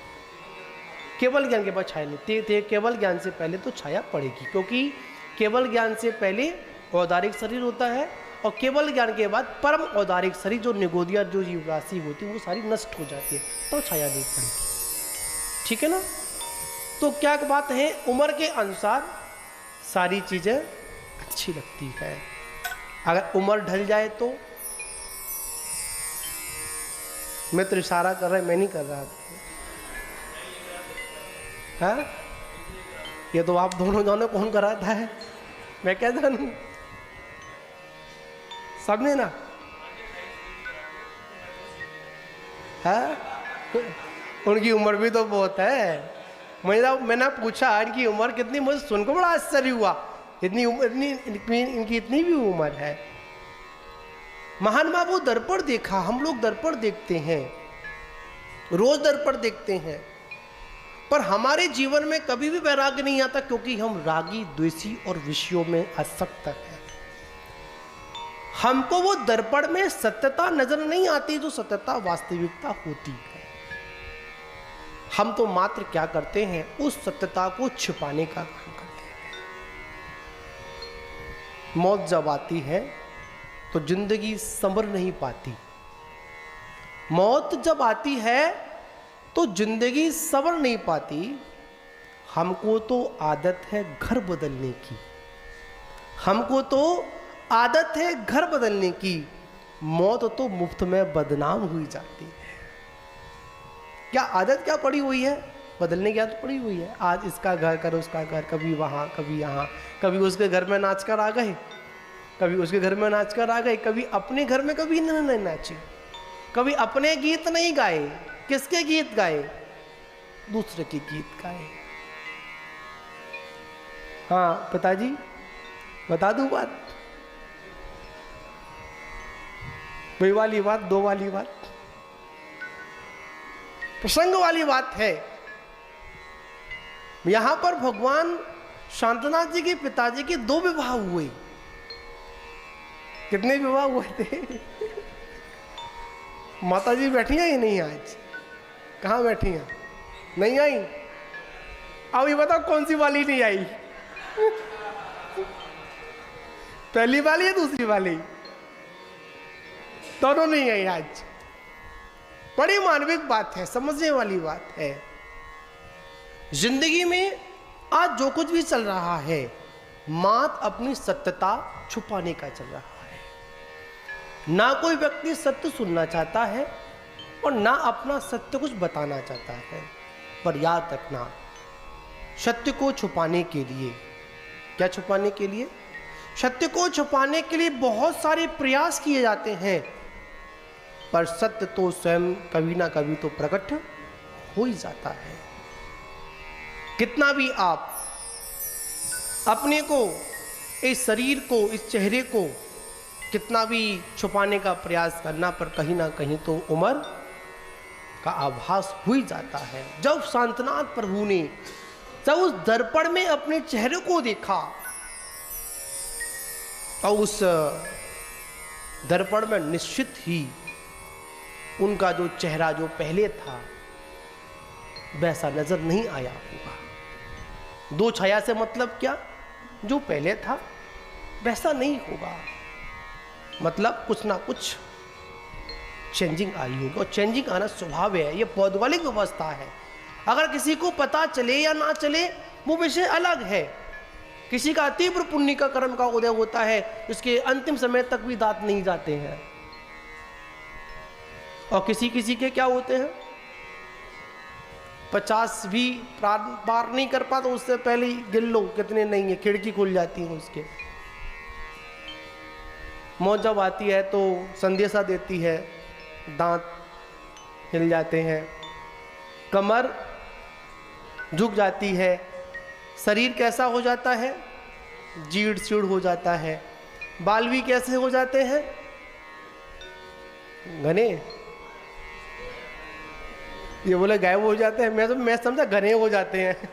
[SPEAKER 2] केवल ज्ञान के बाद छाया नहीं, केवल ज्ञान से पहले तो छाया पड़ेगी, क्योंकि केवल ज्ञान से पहले औदारिक शरीर होता है, और केवल ज्ञान के बाद परम औदारिक शरीर जो निगोदिया जो जीव राशि होती है वो सारी नष्ट हो जाती है, तो छाया नहीं पड़ेगी। ठीक है ना? तो क्या बात है, उम्र के अनुसार सारी चीज़ें अच्छी लगती है। अगर उम्र ढल जाए तो, मित्र इशारा कर रहे, मैं नहीं कर रहा है। ये तो आप दोनों जानो कौन कराता है, मैं क्या जानूं? सबने ना है, उनकी उम्र भी तो बहुत है। मैंने पूछा इनकी उम्र कितनी, मुझे सुनकर बड़ा आश्चर्य हुआ, इनकी इतनी भी उम्र है। महान बाबू दर्पण देखा, हम लोग दर्पण देखते हैं, रोज दर्पण देखते हैं, पर हमारे जीवन में कभी भी वैराग्य नहीं आता, क्योंकि हम रागी, द्वेषी और विषयों में आसक्त हैं। हमको वो दर्पण में सत्यता नजर नहीं आती जो सत्यता वास्तविकता होती है। हम तो मात्र क्या करते हैं, उस सत्यता को छिपाने का काम करते हैं। मौत जब आती है तो जिंदगी संभर नहीं पाती। मौत जब आती है तो जिंदगी संभर नहीं पाती। हमको तो आदत है घर बदलने की, हमको तो आदत है घर बदलने की। मौत तो मुफ्त में बदनाम हुई जाती है। क्या आदत क्या पड़ी हुई है? बदलने की आदत पड़ी हुई है। आज इसका घर कर, उसका घर, कभी वहाँ कभी यहाँ, कभी उसके घर में नाच कर आ गए, कभी उसके घर में नाच कर आ गए, कभी अपने घर में कभी नहीं नाचे, कभी अपने गीत नहीं गाए। किसके गीत गाए? दूसरे के गीत गाए। हाँ पिताजी बता दूं बात, वही वाली बात, दो वाली बात, प्रसंग वाली बात है। यहां पर भगवान शांतनाथ जी के पिताजी के 2 विवाह हुए। कितने विवाह हुए थे? माता जी बैठी हैं या नहीं? आज कहाँ बैठी हैं? नहीं आई? अब ये बताओ कौन सी वाली नहीं आई? पहली वाली या दूसरी वाली? दोनों नहीं आई आज। बड़ी मानविक बात है, समझने वाली बात है। जिंदगी में आज जो कुछ भी चल रहा है, मात अपनी सत्यता छुपाने का चल रहा है। ना कोई व्यक्ति सत्य सुनना चाहता है और ना अपना सत्य कुछ बताना चाहता है। पर याद रखना, सत्य को छुपाने के लिए, क्या छुपाने के लिए? सत्य को छुपाने के लिए बहुत सारे प्रयास किए जाते हैं, पर सत्य तो स्वयं कभी ना कभी तो प्रकट हो ही जाता है। कितना भी आप अपने को, इस शरीर को, इस चेहरे को कितना भी छुपाने का प्रयास करना, पर कहीं ना कहीं तो उम्र का आभास हो ही जाता है। जब शांतनाथ प्रभु ने जब उस दर्पण में अपने चेहरे को देखा, और उस दर्पण में निश्चित ही उनका जो चेहरा जो पहले था वैसा नजर नहीं आया होगा। 2 छाया से मतलब क्या? जो पहले था वैसा नहीं होगा। मतलब कुछ ना कुछ चेंजिंग आई होगी। और चेंजिंग आना स्वभाव है, ये भौगोलिक व्यवस्था है। अगर किसी को पता चले या ना चले वो विषय अलग है। किसी का तीव्र पुण्य का कर्म का उदय होता है, उसके अंतिम समय तक भी दांत नहीं जाते हैं। और किसी किसी के क्या होते हैं 50 भी पार नहीं कर पाता, उससे पहले ही गिन लो कितने नहीं है, खिड़की खुल जाती है उसके। मौत जब आती है तो संदेशा देती है, दांत हिल जाते हैं, कमर झुक जाती है, शरीर कैसा हो जाता है, जीड़ सीड़ हो जाता है, बाल भी कैसे हो जाते हैं, घने। ये बोले गायब हो जाते हैं, मैं समझा घने हो जाते हैं,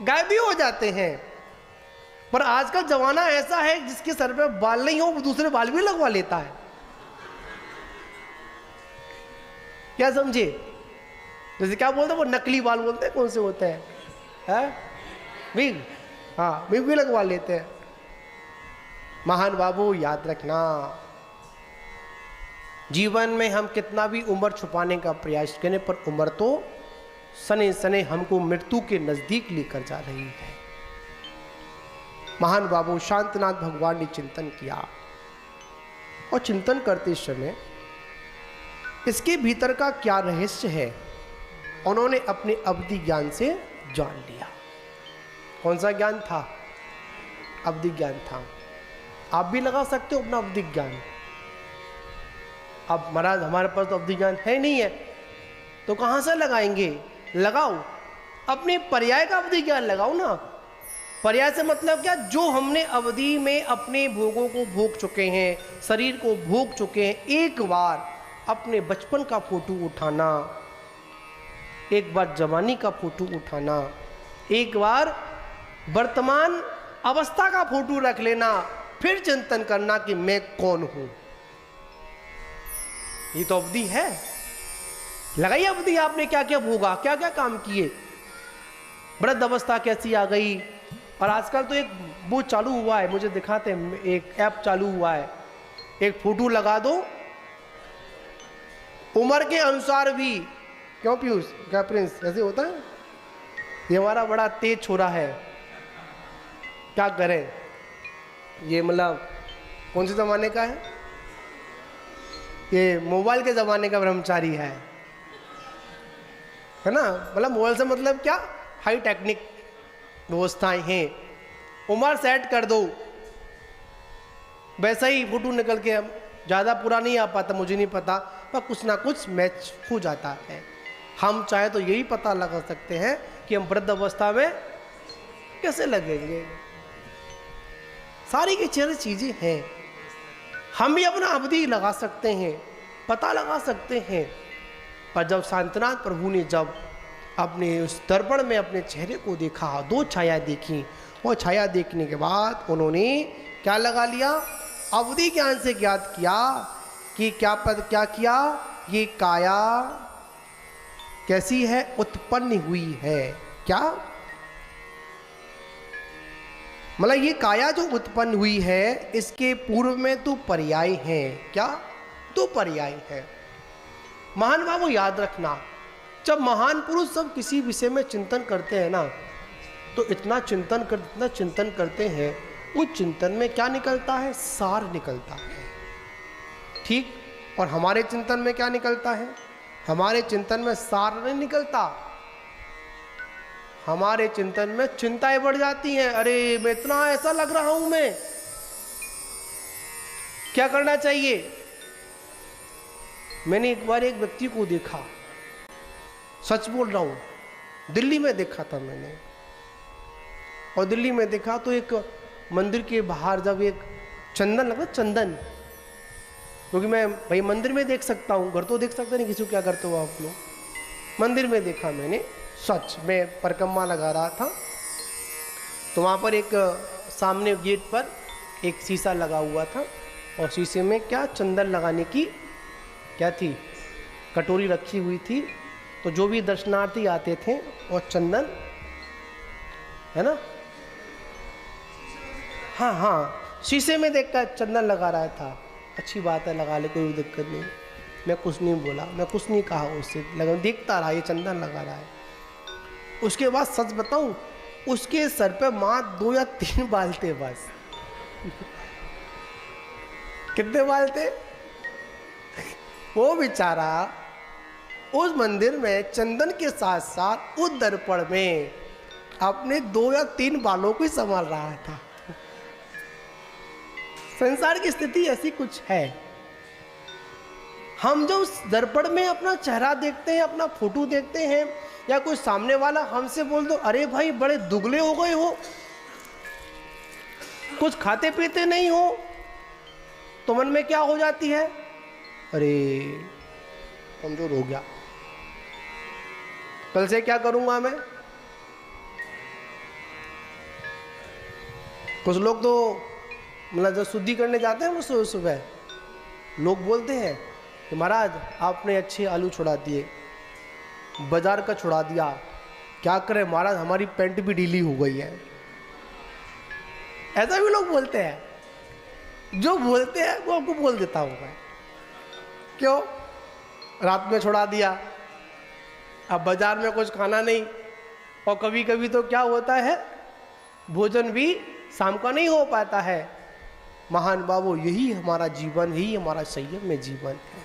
[SPEAKER 2] गायब भी हो जाते हैं। पर आज का जमाना ऐसा है जिसके सर पे बाल नहीं हो वो दूसरे बाल भी लगवा लेता है। क्या समझे? जैसे क्या बोलते हैं वो नकली बाल बोलते हैं, कौन से होते हैं विग, हाँ विग भी लगवा लेते हैं। महान बाबू याद रखना, जीवन में हम कितना भी उम्र छुपाने का प्रयास करें पर उम्र तो सने सने हमको मृत्यु के नजदीक लेकर जा रही है। महान बाबू शांतनाथ भगवान ने चिंतन किया और चिंतन करते समय इसके भीतर का क्या रहस्य है उन्होंने अपने अवधि ज्ञान से जान लिया। कौन सा ज्ञान था? अवधि ज्ञान था। आप भी लगा सकते हो अपना अवधि ज्ञान। अब महाराज हमारे पास तो अवधि ज्ञान है नहीं है, तो कहाँ से लगाएंगे? लगाओ अपने पर्याय का अवधि ज्ञान लगाओ ना। पर्याय से मतलब क्या? जो हमने अवधि में अपने भोगों को भोग चुके हैं, शरीर को भोग चुके हैं, एक बार अपने बचपन का फोटो उठाना, एक बार जवानी का फोटो उठाना, एक बार वर्तमान अवस्था का फोटो रख लेना, फिर चिंतन करना कि मैं कौन हूं। ये तो अवधि है। लगाई अवधि, आपने क्या क्या भोगा, क्या क्या काम किए, वृद्ध अवस्था कैसी आ गई। और आजकल तो एक वो चालू हुआ है, मुझे दिखाते हैं, एक ऐप चालू हुआ है, एक फोटो लगा दो उम्र के अनुसार भी। क्यों पीयूष, क्या प्रिंस ऐसे होता है? ये हमारा बड़ा तेज छोरा है, क्या करें। ये मतलब कौन से ज़माने का है? ये मोबाइल के ज़माने का ब्रह्मचारी है ना। मतलब मोबाइल से मतलब क्या, हाई टेक्निक व्यवस्थाएं हैं। उम्र सेट कर दो, वैसा ही फोटो निकल के, हम ज़्यादा पूरा नहीं आ पाता, मुझे नहीं पता, पर कुछ ना कुछ मैच हो जाता है। हम चाहे तो यही पता लगा सकते हैं कि हम वृद्ध अवस्था में कैसे लगेंगे। सारी की सारी चीज़ें हैं, हम भी अपना अवधि लगा सकते हैं, पता लगा सकते हैं। पर जब शांतनाथ प्रभु ने जब अपने उस दर्पण में अपने चेहरे को देखा, दो छाया देखी, और छाया देखने के बाद उन्होंने क्या लगा लिया, अवधि ज्ञान से ज्ञात किया कि क्या किया, ये काया कैसी है, उत्पन्न हुई है। क्या मतलब ये काया जो उत्पन्न हुई है, इसके पूर्व में तो पर्याय हैं। क्या? दो पर्याय हैं। महान बाबू याद रखना, जब महान पुरुष सब किसी विषय में चिंतन करते हैं ना, तो इतना चिंतन करते हैं, उस चिंतन में क्या निकलता है? सार निकलता है। ठीक। और हमारे चिंतन में क्या निकलता है? हमारे चिंतन में सार नहीं निकलता। हमारे चिंतन में चिंताएं बढ़ जाती हैं। अरे मैं इतना ऐसा लग रहा हूं, मैं क्या करना चाहिए? मैंने एक बार एक व्यक्ति को देखा, सच बोल रहा हूं, दिल्ली में देखा था मैंने। और दिल्ली में देखा तो एक मंदिर के बाहर जब एक चंदन लगा, चंदन, क्योंकि मैं भाई मंदिर में देख सकता हूँ, घर तो देख सकते नहीं, किसी को क्या करते हो आप लोग। मंदिर में देखा मैंने, सच में परिक्रमा लगा रहा था, तो वहाँ पर एक सामने गेट पर एक शीशा लगा हुआ था, और शीशे में क्या, चंदन लगाने की क्या थी, कटोरी रखी हुई थी। तो जो भी दर्शनार्थी आते थे और चंदन, है ना, हाँ हाँ, शीशे में देखकर चंदन लगा रहा था। अच्छी बात है, लगा ले, कोई दिक्कत नहीं। मैं कुछ नहीं बोला, मैं कुछ नहीं कहा उससे, लगा देखता रहा ये चंदन लगा रहा है। उसके बाद सच बताऊं, उसके सर पे माँ 2 या 3 बाल थे बस। कितने बाल थे? वो बेचारा उस मंदिर में चंदन के साथ साथ उस दर्पण में अपने 2 या 3 बालों को ही संभाल रहा था। संसार की स्थिति ऐसी कुछ है। हम जो उस दर्पण में अपना चेहरा देखते हैं, अपना फोटो देखते हैं, या कोई सामने वाला हमसे बोल दो अरे भाई बड़े दुबले हो गए हो, कुछ खाते पीते नहीं हो, तो मन में क्या हो जाती है? अरे कमजोर हो गया, कल से क्या करूंगा मैं। कुछ लोग तो मतलब जब शुद्धि करने जाते हैं वो सुबह सुबह लोग बोलते हैं कि महाराज आपने अच्छे आलू छुड़ा दिए, बाजार का छुड़ा दिया, क्या करें महाराज हमारी पैंट भी ढीली हो गई है। ऐसा भी लोग बोलते हैं। जो बोलते हैं वो आपको बोल देता हूँ मैं। क्यों? रात में छुड़ा दिया, अब बाजार में कुछ खाना नहीं, और कभी कभी तो क्या होता है भोजन भी शाम का नहीं हो पाता है। महान बाबू यही हमारा जीवन, यही हमारा संयम में जीवन है।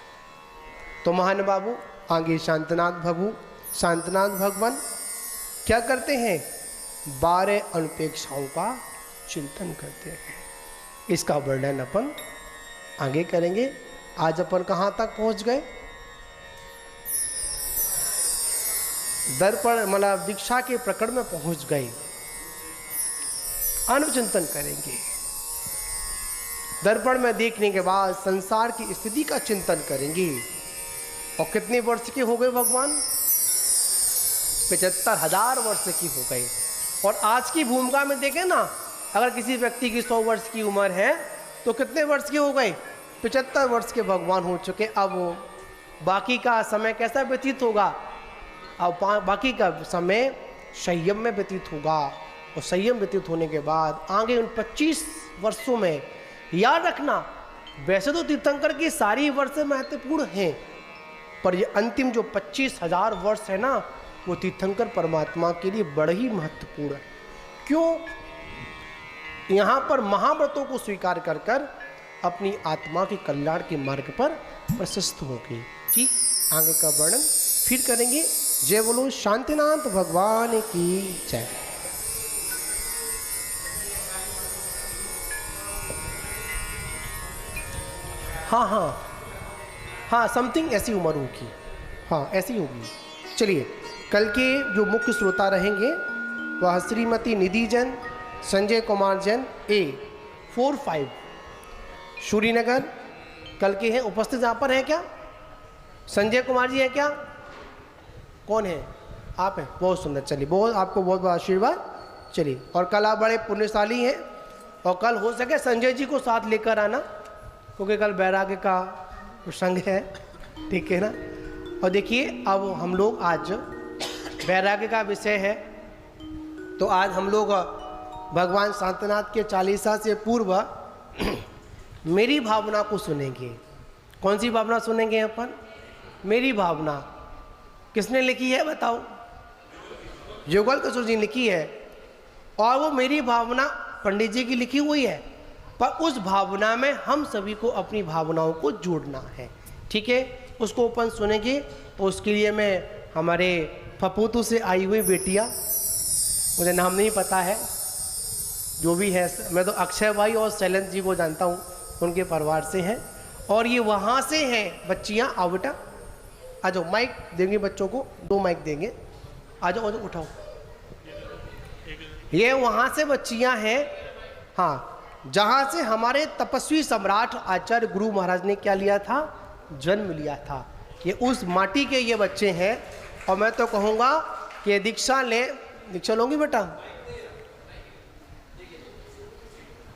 [SPEAKER 2] तो महान बाबू आगे शांतनाथ भगवान क्या करते हैं? 12 अनुपेक्षाओं का चिंतन करते हैं। इसका वर्णन अपन आगे करेंगे। आज अपन कहाँ तक पहुँच गए? दर्पण मतलब दीक्षा के प्रकरण में पहुँच गए। अनुचिंतन करेंगे। दर्पण में देखने के बाद संसार की स्थिति का चिंतन करेंगे। और कितने वर्ष के हो गए भगवान? 75,000 वर्ष की हो गई। और आज की भूमिका में देखें ना, अगर किसी व्यक्ति की 100 वर्ष की उम्र है तो कितने वर्ष के हो गए? 75 वर्ष के भगवान हो चुके। अब बाकी का समय कैसा व्यतीत होगा? अब बाकी का समय संयम में व्यतीत होगा। और संयम व्यतीत होने के बाद आगे उन 25 वर्षों में याद रखना, वैसे तो तीर्थंकर की सारी वर्ष महत्वपूर्ण हैं, पर ये अंतिम जो 25,000 वर्ष है ना, वो तीर्थंकर परमात्मा के लिए बड़ा ही महत्वपूर्ण है। क्यों? यहाँ पर महाव्रतों को स्वीकार कर कर अपनी आत्मा के कल्याण के मार्ग पर प्रशस्त हो गई। ठीक, आगे का वर्णन फिर करेंगे। जय बोलो शांतिनाथ भगवान की जय। हाँ, समथिंग ऐसी उम्र होगी। हाँ, ऐसी होगी। चलिए, कल के जो मुख्य श्रोता रहेंगे वह श्रीमती निधि जैन, संजय कुमार जैन, A45 श्रीनगर कल के हैं। उपस्थित यहाँ पर हैं क्या? संजय कुमार जी हैं क्या? कौन है? आप हैं? बहुत सुंदर। चलिए, बहुत आपको बहुत बहुत आशीर्वाद। चलिए, और कल आप बड़े पुण्यशाली हैं, और कल हो सके संजय जी को साथ लेकर आना, क्योंकि कल वैराग्य का प्रसंग है। ठीक है ना? और देखिए, अब हम लोग आज वैराग्य का विषय है, तो आज हम लोग भगवान शांतनाथ के 40 से पूर्व मेरी भावना को सुनेंगे। कौन सी भावना सुनेंगे अपन? मेरी भावना। किसने लिखी है बताओ? युगल किशोर जी लिखी है। और वो मेरी भावना पंडित जी की लिखी हुई है, पर उस भावना में हम सभी को अपनी भावनाओं को जोड़ना है। ठीक है, उसको अपन सुनेंगे। तो उसके लिए मैं हमारे फपूतू से आई हुई बेटियाँ, मुझे नाम नहीं पता है, जो भी है, मैं तो अक्षय भाई और शैलेंद्र जी को जानता हूँ, उनके परिवार से हैं। और ये वहाँ से हैं बच्चियाँ। आओ बेटा, आ जाओ। माइक देंगे बच्चों को, 2 माइक देंगे। आ जाओ, उठाओ। ये वहाँ से बच्चियाँ हैं, हाँ, जहाँ से हमारे तपस्वी सम्राट आचार्य गुरु महाराज ने क्या लिया था? जन्म लिया था। ये उस माटी के ये बच्चे हैं। और मैं तो कहूँगा कि दीक्षा लोगी बेटा।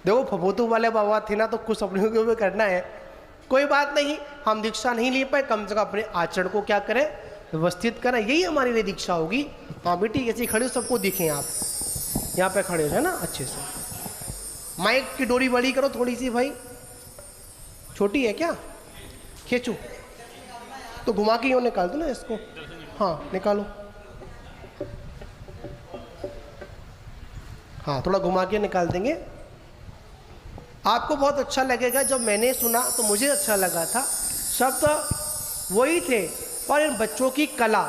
[SPEAKER 2] देखो, फपोतू वाले बाबा थे ना, तो कुछ अपने के ऊपर करना है। कोई बात नहीं, हम दीक्षा नहीं ले पाए, कम से कम अपने आचरण को क्या करें? व्यवस्थित करें। यही हमारी लिए दीक्षा होगी। हाँ बेटी, ऐसी खड़ी सबको दिखें। आप यहाँ पे खड़े हो ना अच्छे से। माइक की डोरी बड़ी करो थोड़ी सी भाई। छोटी है क्या? खींचू तो घुमा के यूँ निकाल दो ना इसको। हाँ निकालो, हाँ थोड़ा घुमा के निकाल देंगे। आपको बहुत अच्छा लगेगा। जब मैंने सुना तो मुझे अच्छा लगा था, शब्द वही थे, पर इन बच्चों की कला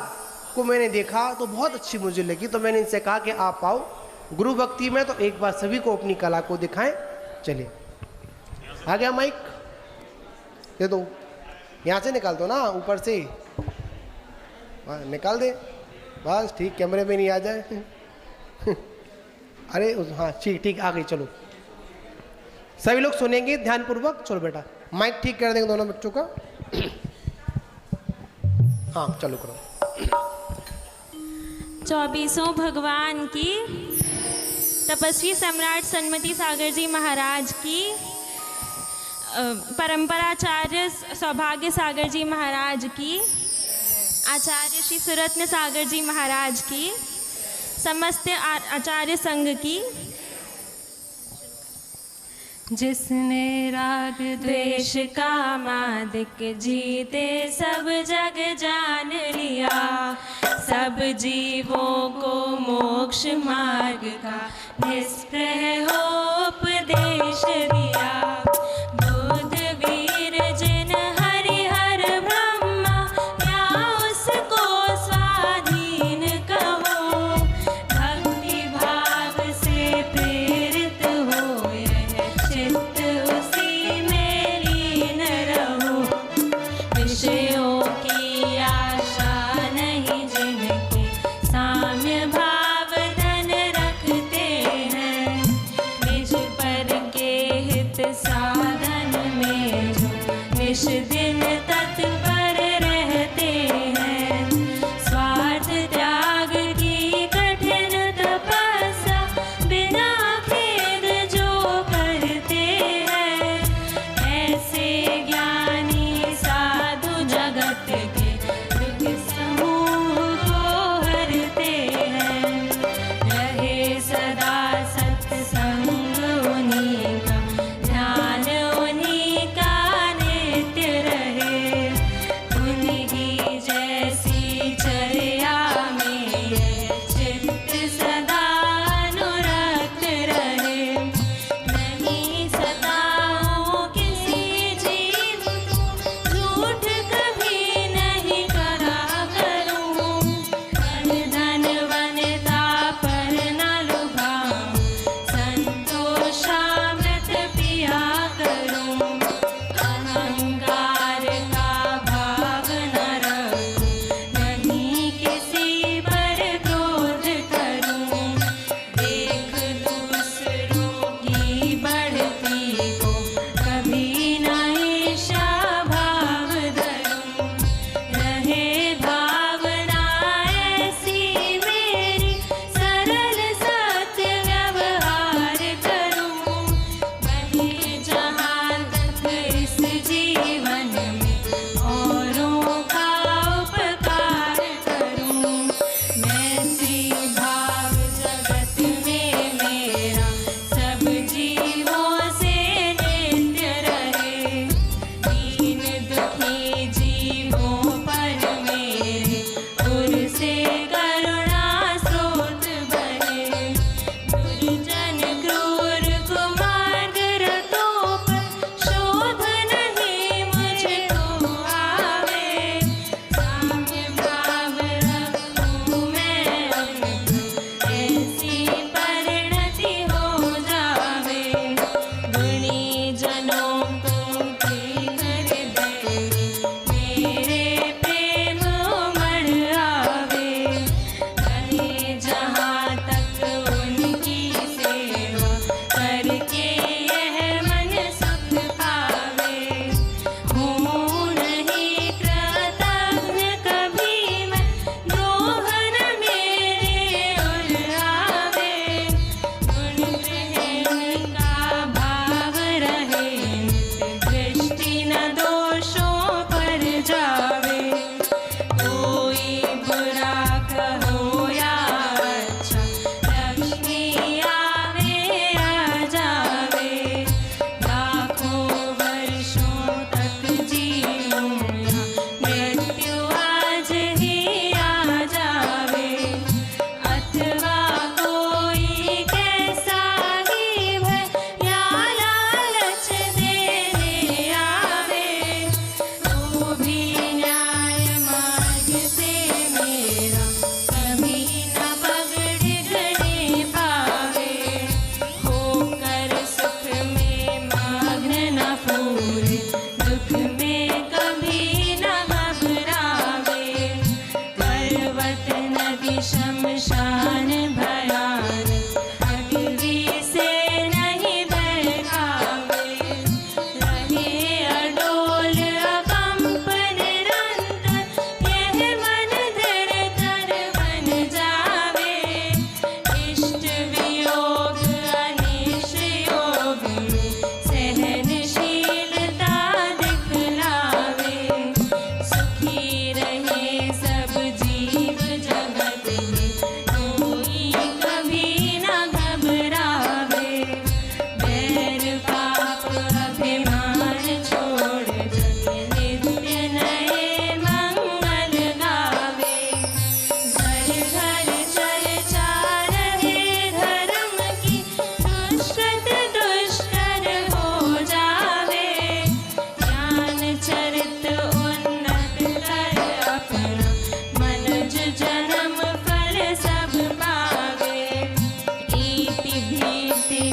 [SPEAKER 2] को मैंने देखा तो बहुत अच्छी मुझे लगी। तो मैंने इनसे कहा कि आप आओ गुरु भक्ति में, तो एक बार सभी को अपनी कला को दिखाएं। चलिए आ गया माइक, दे दो, यहाँ से निकाल दो ना, ऊपर से निकाल दे बस, ठीक कैमरे में नहीं आ जाए। अरे हाँ ठीक ठीक आ गई। चलो सभी लोग सुनेंगे ध्यानपूर्वक। चलो बेटा माइक ठीक कर देंगे दोनों बच्चों का। हाँ चलो करो।
[SPEAKER 6] 24 भगवान की, तपस्वी सम्राट सन्मति सागर जी महाराज की, परंपराचार्य सौभाग्य सागर जी महाराज की, आचार्य श्री सुरत्न सागर जी महाराज की, समस्त आचार्य संघ की।
[SPEAKER 7] जिसने राग
[SPEAKER 6] द्वेष का मादिक जीते सब जग जान लिया, सब जीवों को मोक्ष मार्ग का निष्प्रह हो उपदेश दिया। बुद्ध वीर जिन हरिहर ब्रह्मा, या उसको स्वाधीन कहो। भक्ति भाव से प्रेरित हो यह चित्त उसी में लीन रहो। विषयों की आशा नहीं जिनके साम्य भाव धन रखते हैं। निज पर के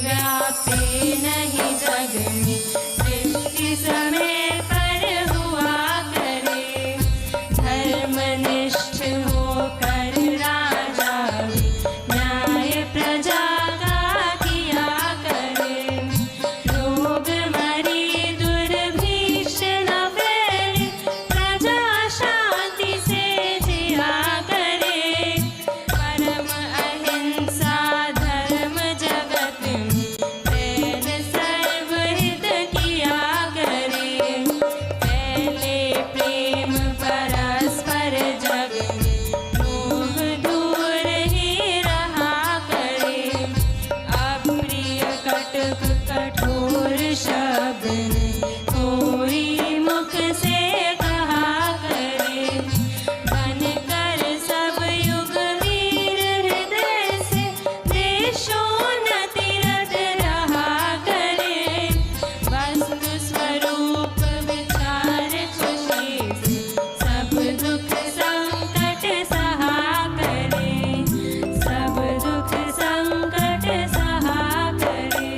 [SPEAKER 7] व्यापे नहीं जग में, दृष्टि समय पर हुआ करे। धर्मनिष्ठ होकर राजा भी न्याय प्रजा का किया करे। रोग मरी दुर्भिक्ष न फैले, प्रजा शांति से जिया करे। परम अहिंसा धर्म जगत में, फैल सर्वहित किया करे। फैले प्रेम परस्पर जग में, मोह दूर ही रहा करे। अप्रिय कटक कठोर शब्द नहीं, कोई मुख से कहा करे। बनकर सब युग वीर हृदय से, देशोन्नति रत रहा करे। वस्तु स्वरूप विचार खुशी से, सब दुख संकट सहा करे। सब दुख संकट सहा करे।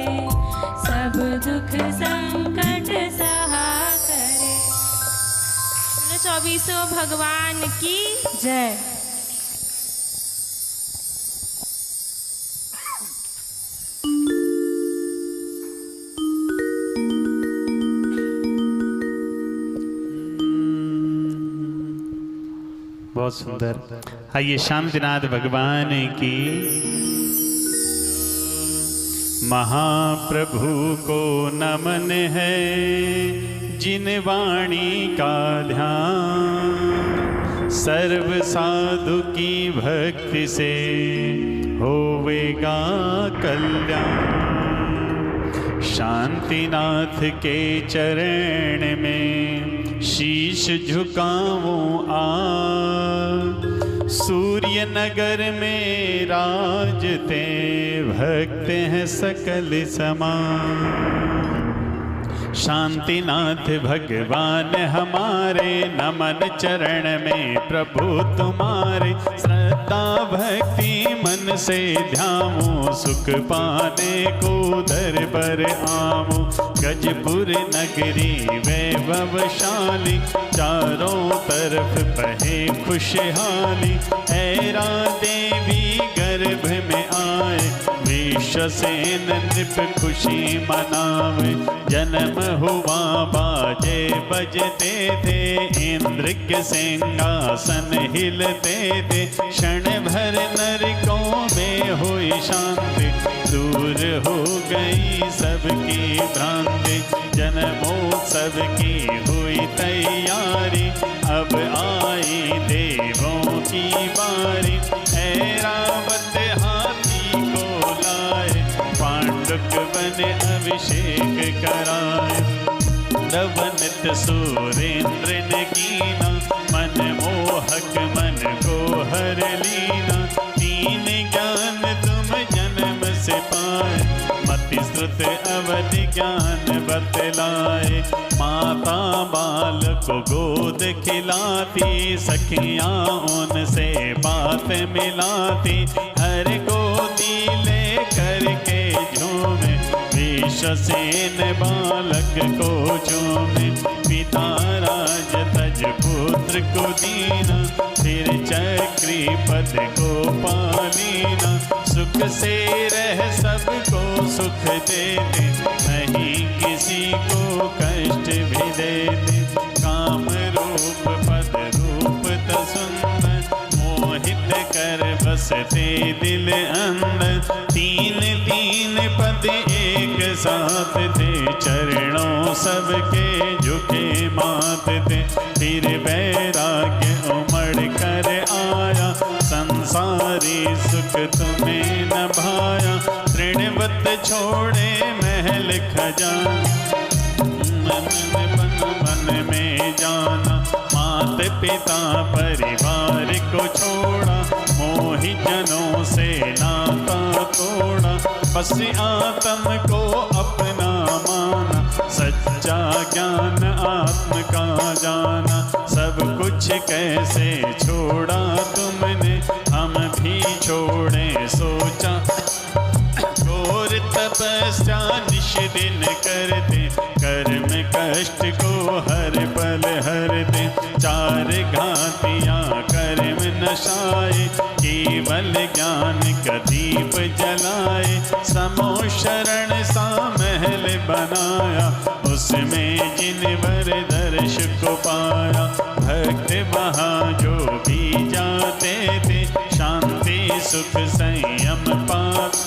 [SPEAKER 7] सब दुख संकट सहा करे।
[SPEAKER 6] 24 भगवान की
[SPEAKER 7] जय।
[SPEAKER 5] बहुत सुंदर। आइए शांतिनाथ भगवान की। महाप्रभु को नमन है, जिन वाणी का ध्यान, सर्व साधु की भक्ति से होवेगा कल्याण। शांतिनाथ के चरण में शीश झुकाऊं आज, सूर्य नगर में राजते भक्त हैं सकल समान। शांतिनाथ भगवान हमारे, नमन चरण में प्रभु तुम्हारे। श्रद्धा भक्ति मन से ध्याऊं, सुख पाने को दर पर आऊं। गजपुर नगरी वैभवशाली, चारों तरफ बहे खुशहाली। ऐरा देवी गर्भ में आए, विश्वसेन नृप खुशी मनावे। जन्म हुआ बाजे बजते थे, इंद्र के सिंहासन हिलते थे। क्षण भर नरकों में हुई शांति, दूर हो गई सबकी भ्रांति। जन्मोत्सव की हुई तैयारी, अब आई देवों की बारी। ऐरावत हाथी को लाए, पांडुक बने अभिषेक कराए। रवनित सुरेंद्र ने कीना, मन मोहक मन को हर लीना। तीन ज्ञान तुम जन्म से पाए, मति श्रुत अवधि ज्ञान बतलाए। माता बाल को गोद खिलाती, सखियाँ उनसे बात मिलाती। हर गोदी ले करके झूमे, विश्वसेन बालक को चूमे। पिता राज तज पुत्र को दीना, फिर चक्री पद को पालीना। सुख से रह सबको सुख देते, नहीं किसी को कष्ट भी देते। काम रूप पद रूप त सुंदर, मोहित कर बसते दिल अंदर। तीन तीन पद एक साथ थे, चरणों सबके झुके मात थे। फिर वैराग्य उमड़ कर आया, संसारी सुख तुम्हें न भाया। तृणवत छोड़े महल खजाना, मन में जाना। मात पिता परिवार को छोड़ा, मोहि जनों से नाता तोड़ा। बस आत्म को अपना माना, सच्चा ज्ञान आत्म का जाना। सब कुछ कैसे छोड़ा तुमने, हम भी छोड़े सोचा। घोर तपस्या निश दिन करते, कर्म कष्ट को हर पल हरते। चार घातियाँ कर्म नशाए, केवल ज्ञान का दीप जलाए। समो शरण सा महल बनाया, उसमें जिनवर दर्श को पाया। भक्त वहाँ जो भी जाते थे, शांति सुख संयम पात।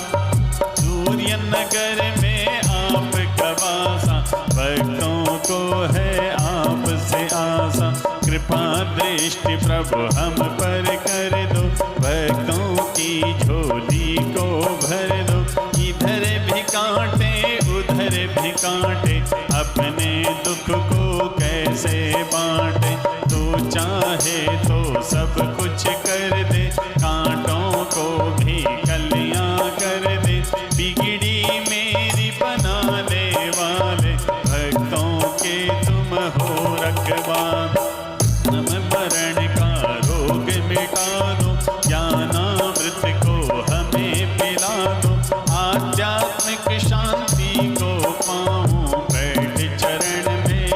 [SPEAKER 5] सूर्य नगर में आप का वासा, भक्तों को है आप से आशा। कृपा दृष्टि प्रभु हम पर कर दो, भक्तों की झोली को भर दो। इधर भी कांटे उधर भी कांटे, अपने दुख को कैसे बांटे। तू चाहे तो सब कुछ कर दे, कांटों को भी कलियां कर दे। बिगड़ी मेरी बनाने वाले, भक्तों के तुम हो रखवार। नम मरण का रोग मिटा दो, ज्ञानामृत को हमें पिला दो। आध्यात्मिक शांति को पाऊं बैठ चरण में,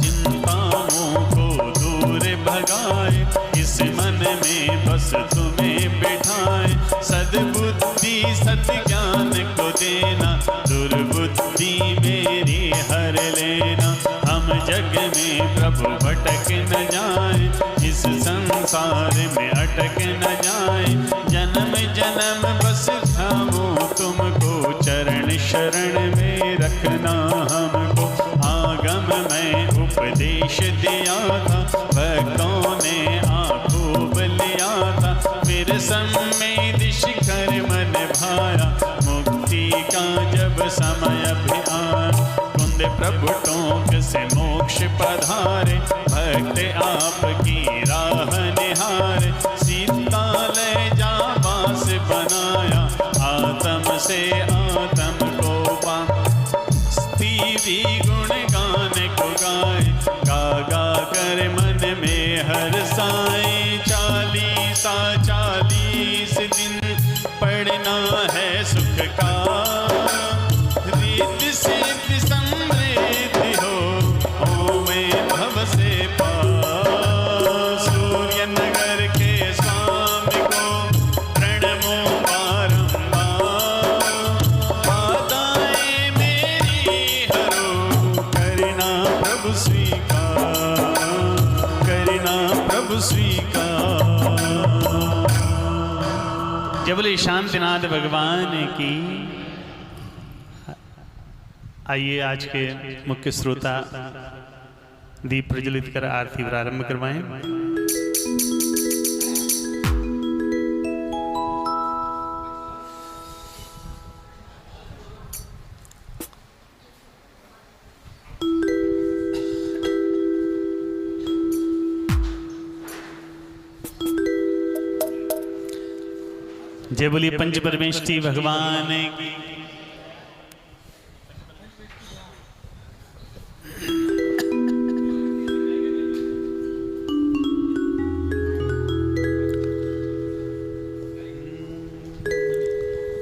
[SPEAKER 5] चिंताओं को दूर भगाए। इस मन में बस तुम्हें बिठाए, सद्बुद्धि सद्ज्ञान को देना। दुर्बुद्धि मेरी हर लेना, हम जग में प्रभु भटक न जाए, इस संसार में अटक न जाए। जन्म जन्म बस थामो तुमको, चरण शरण में रखना हमको। आगम में उपदेश दिया था, भक्तों ने खूब लिया था। फिर सम्मेद शिखर मन भाया, मुक्ति का जब समय भी आया। कुंद प्रभु टोंक से मोक्ष पधारे, भक्त आपकी राह निहारे। सीतालय जा वास बनाया, आत्म से आत्म को पा। स्तीवी गुण गान को गाए, गा गा कर मन में हर साए। 40 दिन पढ़ना है सुख का, रिद्ध सिद्ध समृद्धि हो में भव से पार। सूर्य नगर के स्वामी को प्रणमो बारंबार। बाधाएं मेरी हरो, करना प्रभु स्वीकार, करना प्रभु स्वीकार। जय बोले शांतिनाथ भगवान की। आइए आज के मुख्य श्रोता दीप प्रज्वलित कर आरती प्रारंभ करवाएं। जय बोलिए पंच परमेष्ठी भगवान की।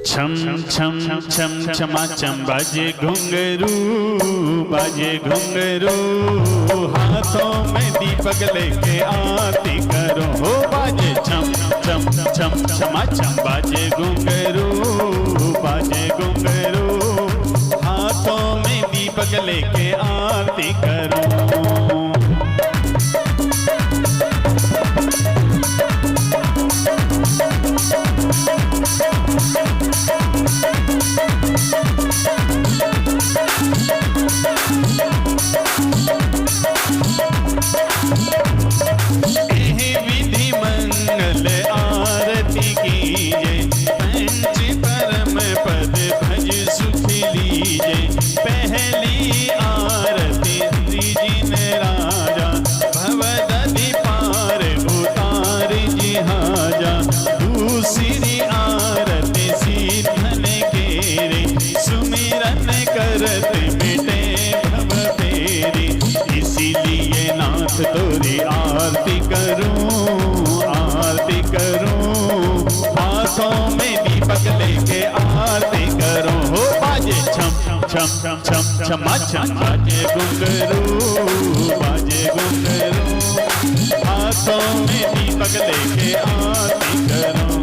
[SPEAKER 5] छम छम छम छमा छम बाजे घुंघरू, बाजे घुंघरू। हाथों में दीपक लेके आरती करो हो, बाजे छम छम छम छमा छम बाजे घुंघरू, बाजे घुंघरू। हाथों में दीपक लेके आरती करो। विधि मंगल आरती कीजे, पंच परम पद भज सुख लीजे। पहली आरती दीजिए छम छम छम छमा छम बाजे घुंघरू बाजे घुंघरू हाथों में दीपक लेके आरती करो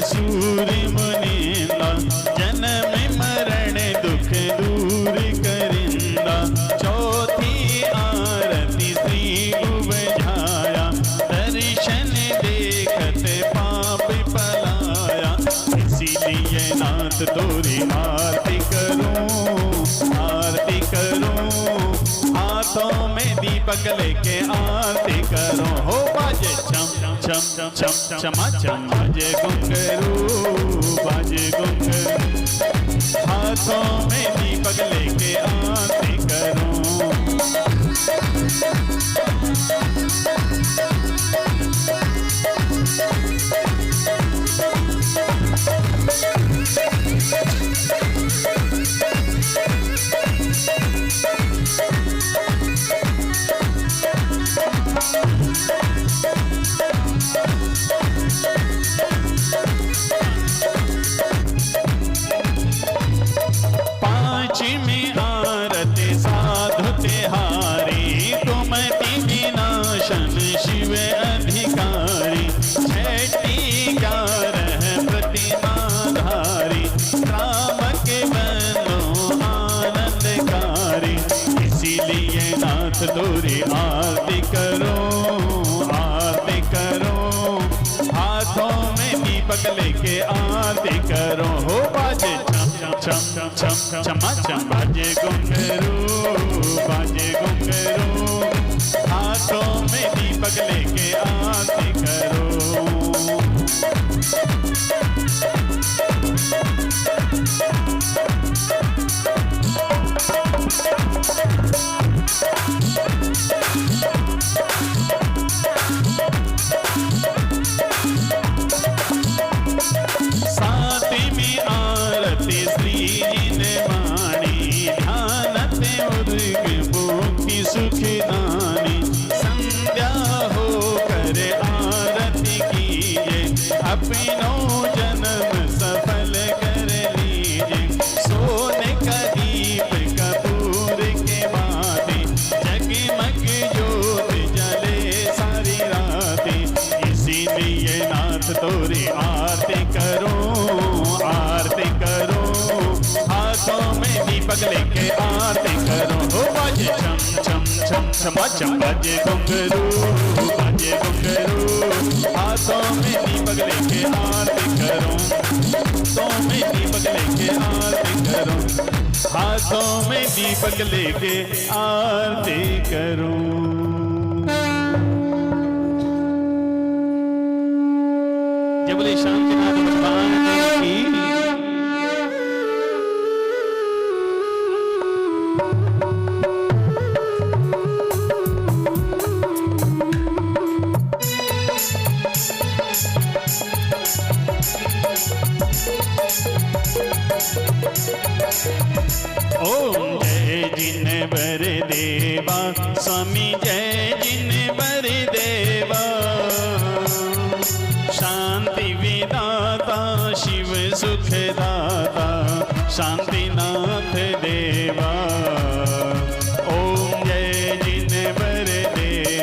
[SPEAKER 5] सूर्य मुनिंदा जन्म मरण दुख दूर करिंदा चौथी आरती श्री बुझाया दर्शन देखत पाप पलाया इसीलिए नाथ तोरी आरती करूं हाथों में दीपक लेके आरती करो हो बाजे छम छम छम छमा छम बाजे घुंघरू बाजे घुंघरू हाथों में दीपक लेके आरती करो पांचवी आरती साधु तिहारी कुमति विनाशन शिव अधिकारी छठी 11 प्रतिमाधारी रामक बनो आनंदकारी इसीलिए नाथ तोरी आरती करो हाथों में दीपक लेके आरती करो हो बाजे छम छम छमा छम बाजे घुंघरू हाथों में दीपक लेके आरती करो सातवीं आरती श्री जिनवाणी ध्यानते उर्ग भूखी सुखदानी संध्या हो कर आरती कीजिए अपनों जन्म सफल कर लीजिए सोने का दीप कपूर के माथे जगमग ज्योत जले सारी रातें इसीलिए नाथ तोरी आरती करो हाथों में दीपक लेके आरती करो हो बाजे छम छम छम छमा छम बाजे घुंघरू हाथों में दीपक लेके आरती करो हाथों में दीपक लेके आरती करो जय बोले शांतिनाथ भगवान की ओम जय जिनवर देवा स्वामी जय जिनवर देवा शांति विदाता शिव सुखदाता शांतिनाथ देवा ओम जय जिनवर देवा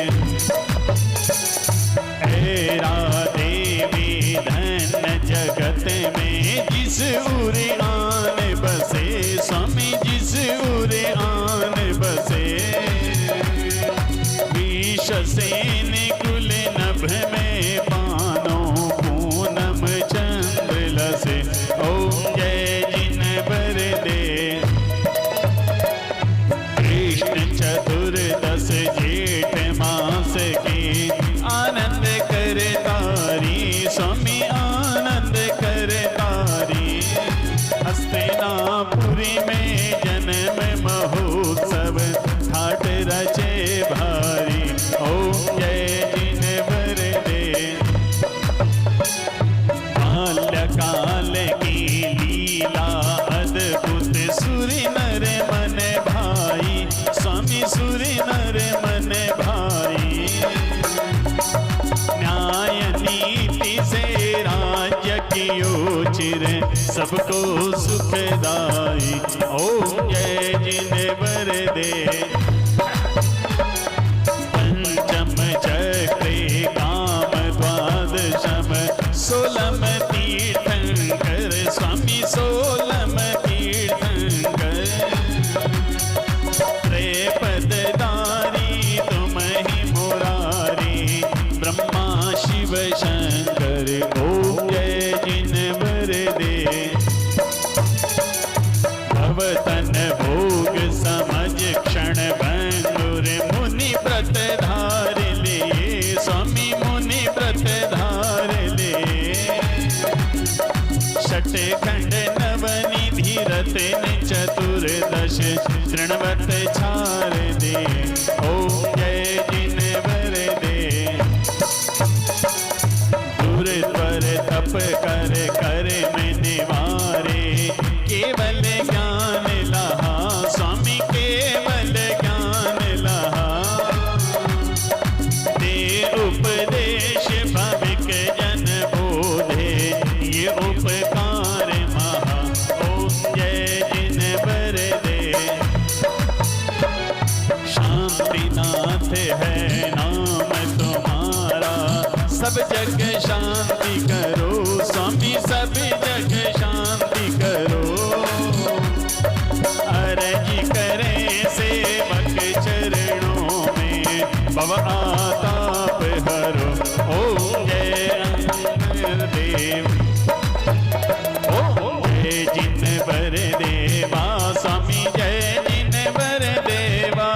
[SPEAKER 5] देवी धन जगत में जिस उरे आन बसे स्वामी जिस उरे आन बसे विषसेन कुल नभ में पानो पूनम चंद्र लसे ओम जय जिनवर दे कृष्ण चतुर्दश जेठ मास की आनंद कर तारी स्वामी आनंद कर तारी हस्तिनापुरी में जन्म महोत्सव अद्भुत सूरी नर मन भाई, स्वामी सूरी नर मन भाई। न्याय नीति से राज्य कियो चिर, सबको सुखदाई। ओम जय जिनेवर दे। पंचम चक्रे काम द्वादशम, सोलम तीर्थंकर स्वामी सोलम तीर्थंकर। त्रैपदधारी तुम ही मुरारी, ब्रह्मा शिव शंकर। ओम जय जिनेवर दे। भवतन भोग समझ क्षण बंधुर, मुनि व्रत धार लिए स्वामी मुनि व्रत धार ले। षटखंड नवनिधि रत्न चतुर्दश, तृणवत छार दे। ओम जय जिनेवर दे। दूर पर तप कर कर में निवारे, केवल ज्ञान लहा स्वामी केवल ज्ञान लहा। दे उपदेश भविक जन बोधे, ये उपकार महा। ओम जय जिनेवर दे। शांतिनाथ है नाम तुम्हारा, सब जग शांति करो स्वामी सब जग शांति करो। अर्जी करें सेवक चरणों में, भव आताप हरो। ओम जय देव। ओम जय जिनेवर देवा स्वामी जय जिनेवर देवा।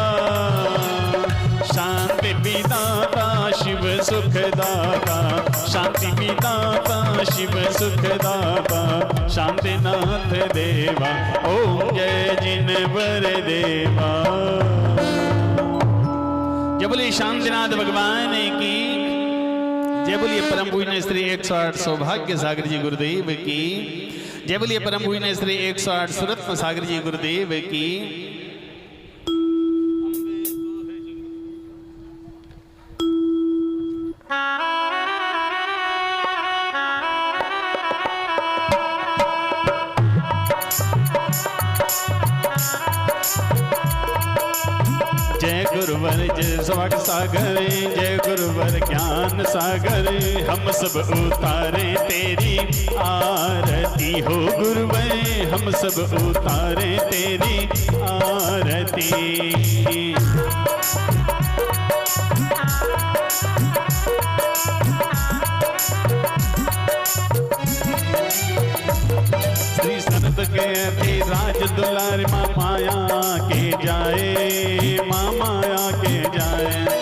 [SPEAKER 5] शांति विदाता शिव सुखदाता, शांति विदाता शिव सुखदाता, शांतिनाथ देवा। ओम जय जिनेवर देवा। जय बोलिए शांतिनाथ भगवान की जय। बोलिए परम पूज्य श्री 108 सौभाग्य सागर जी गुरुदेव की जय। बोलिए परम पूज्य श्री 108 सुरत्न सागर जी गुरुदेव की। जय गुरुवर जय सौभाग्य सागर, जय गुरुवर ज्ञान सागर। हम सब उतारे तेरी आरती हो गुरुवर, हम सब उतारे तेरी आरती। श्री संत के राज दुलार माँ माया के जाए, माँ माया के जाए।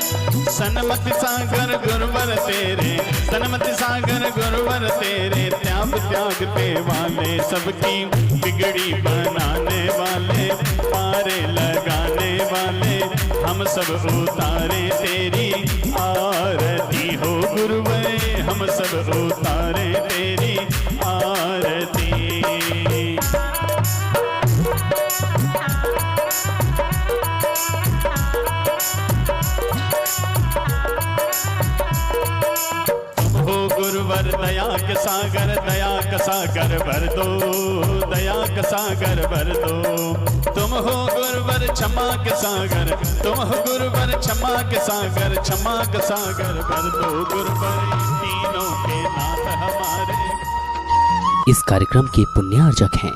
[SPEAKER 5] सनमति सागर गुरुवर तेरे, सनमति सागर गुरुवर तेरे। त्याग त्यागते वाले सबकी बिगड़ी बनाने वाले, पारे लगाने वाले। हम सब उतारे तेरी आरती हो गुरुवर, हम सब उतारे तेरी आरती। हो गुरुवर दया के सागर, दया का सागर भर दो, दया का सागर भर दो। तुम हो गुरुवर क्षमा के सागर, तुम हो गुरुवर क्षमा के सागर, क्षमा का सागर भर दो गुरुवर। तीनों के नाथ हमारे।
[SPEAKER 8] इस कार्यक्रम के पुण्यार्जक हैं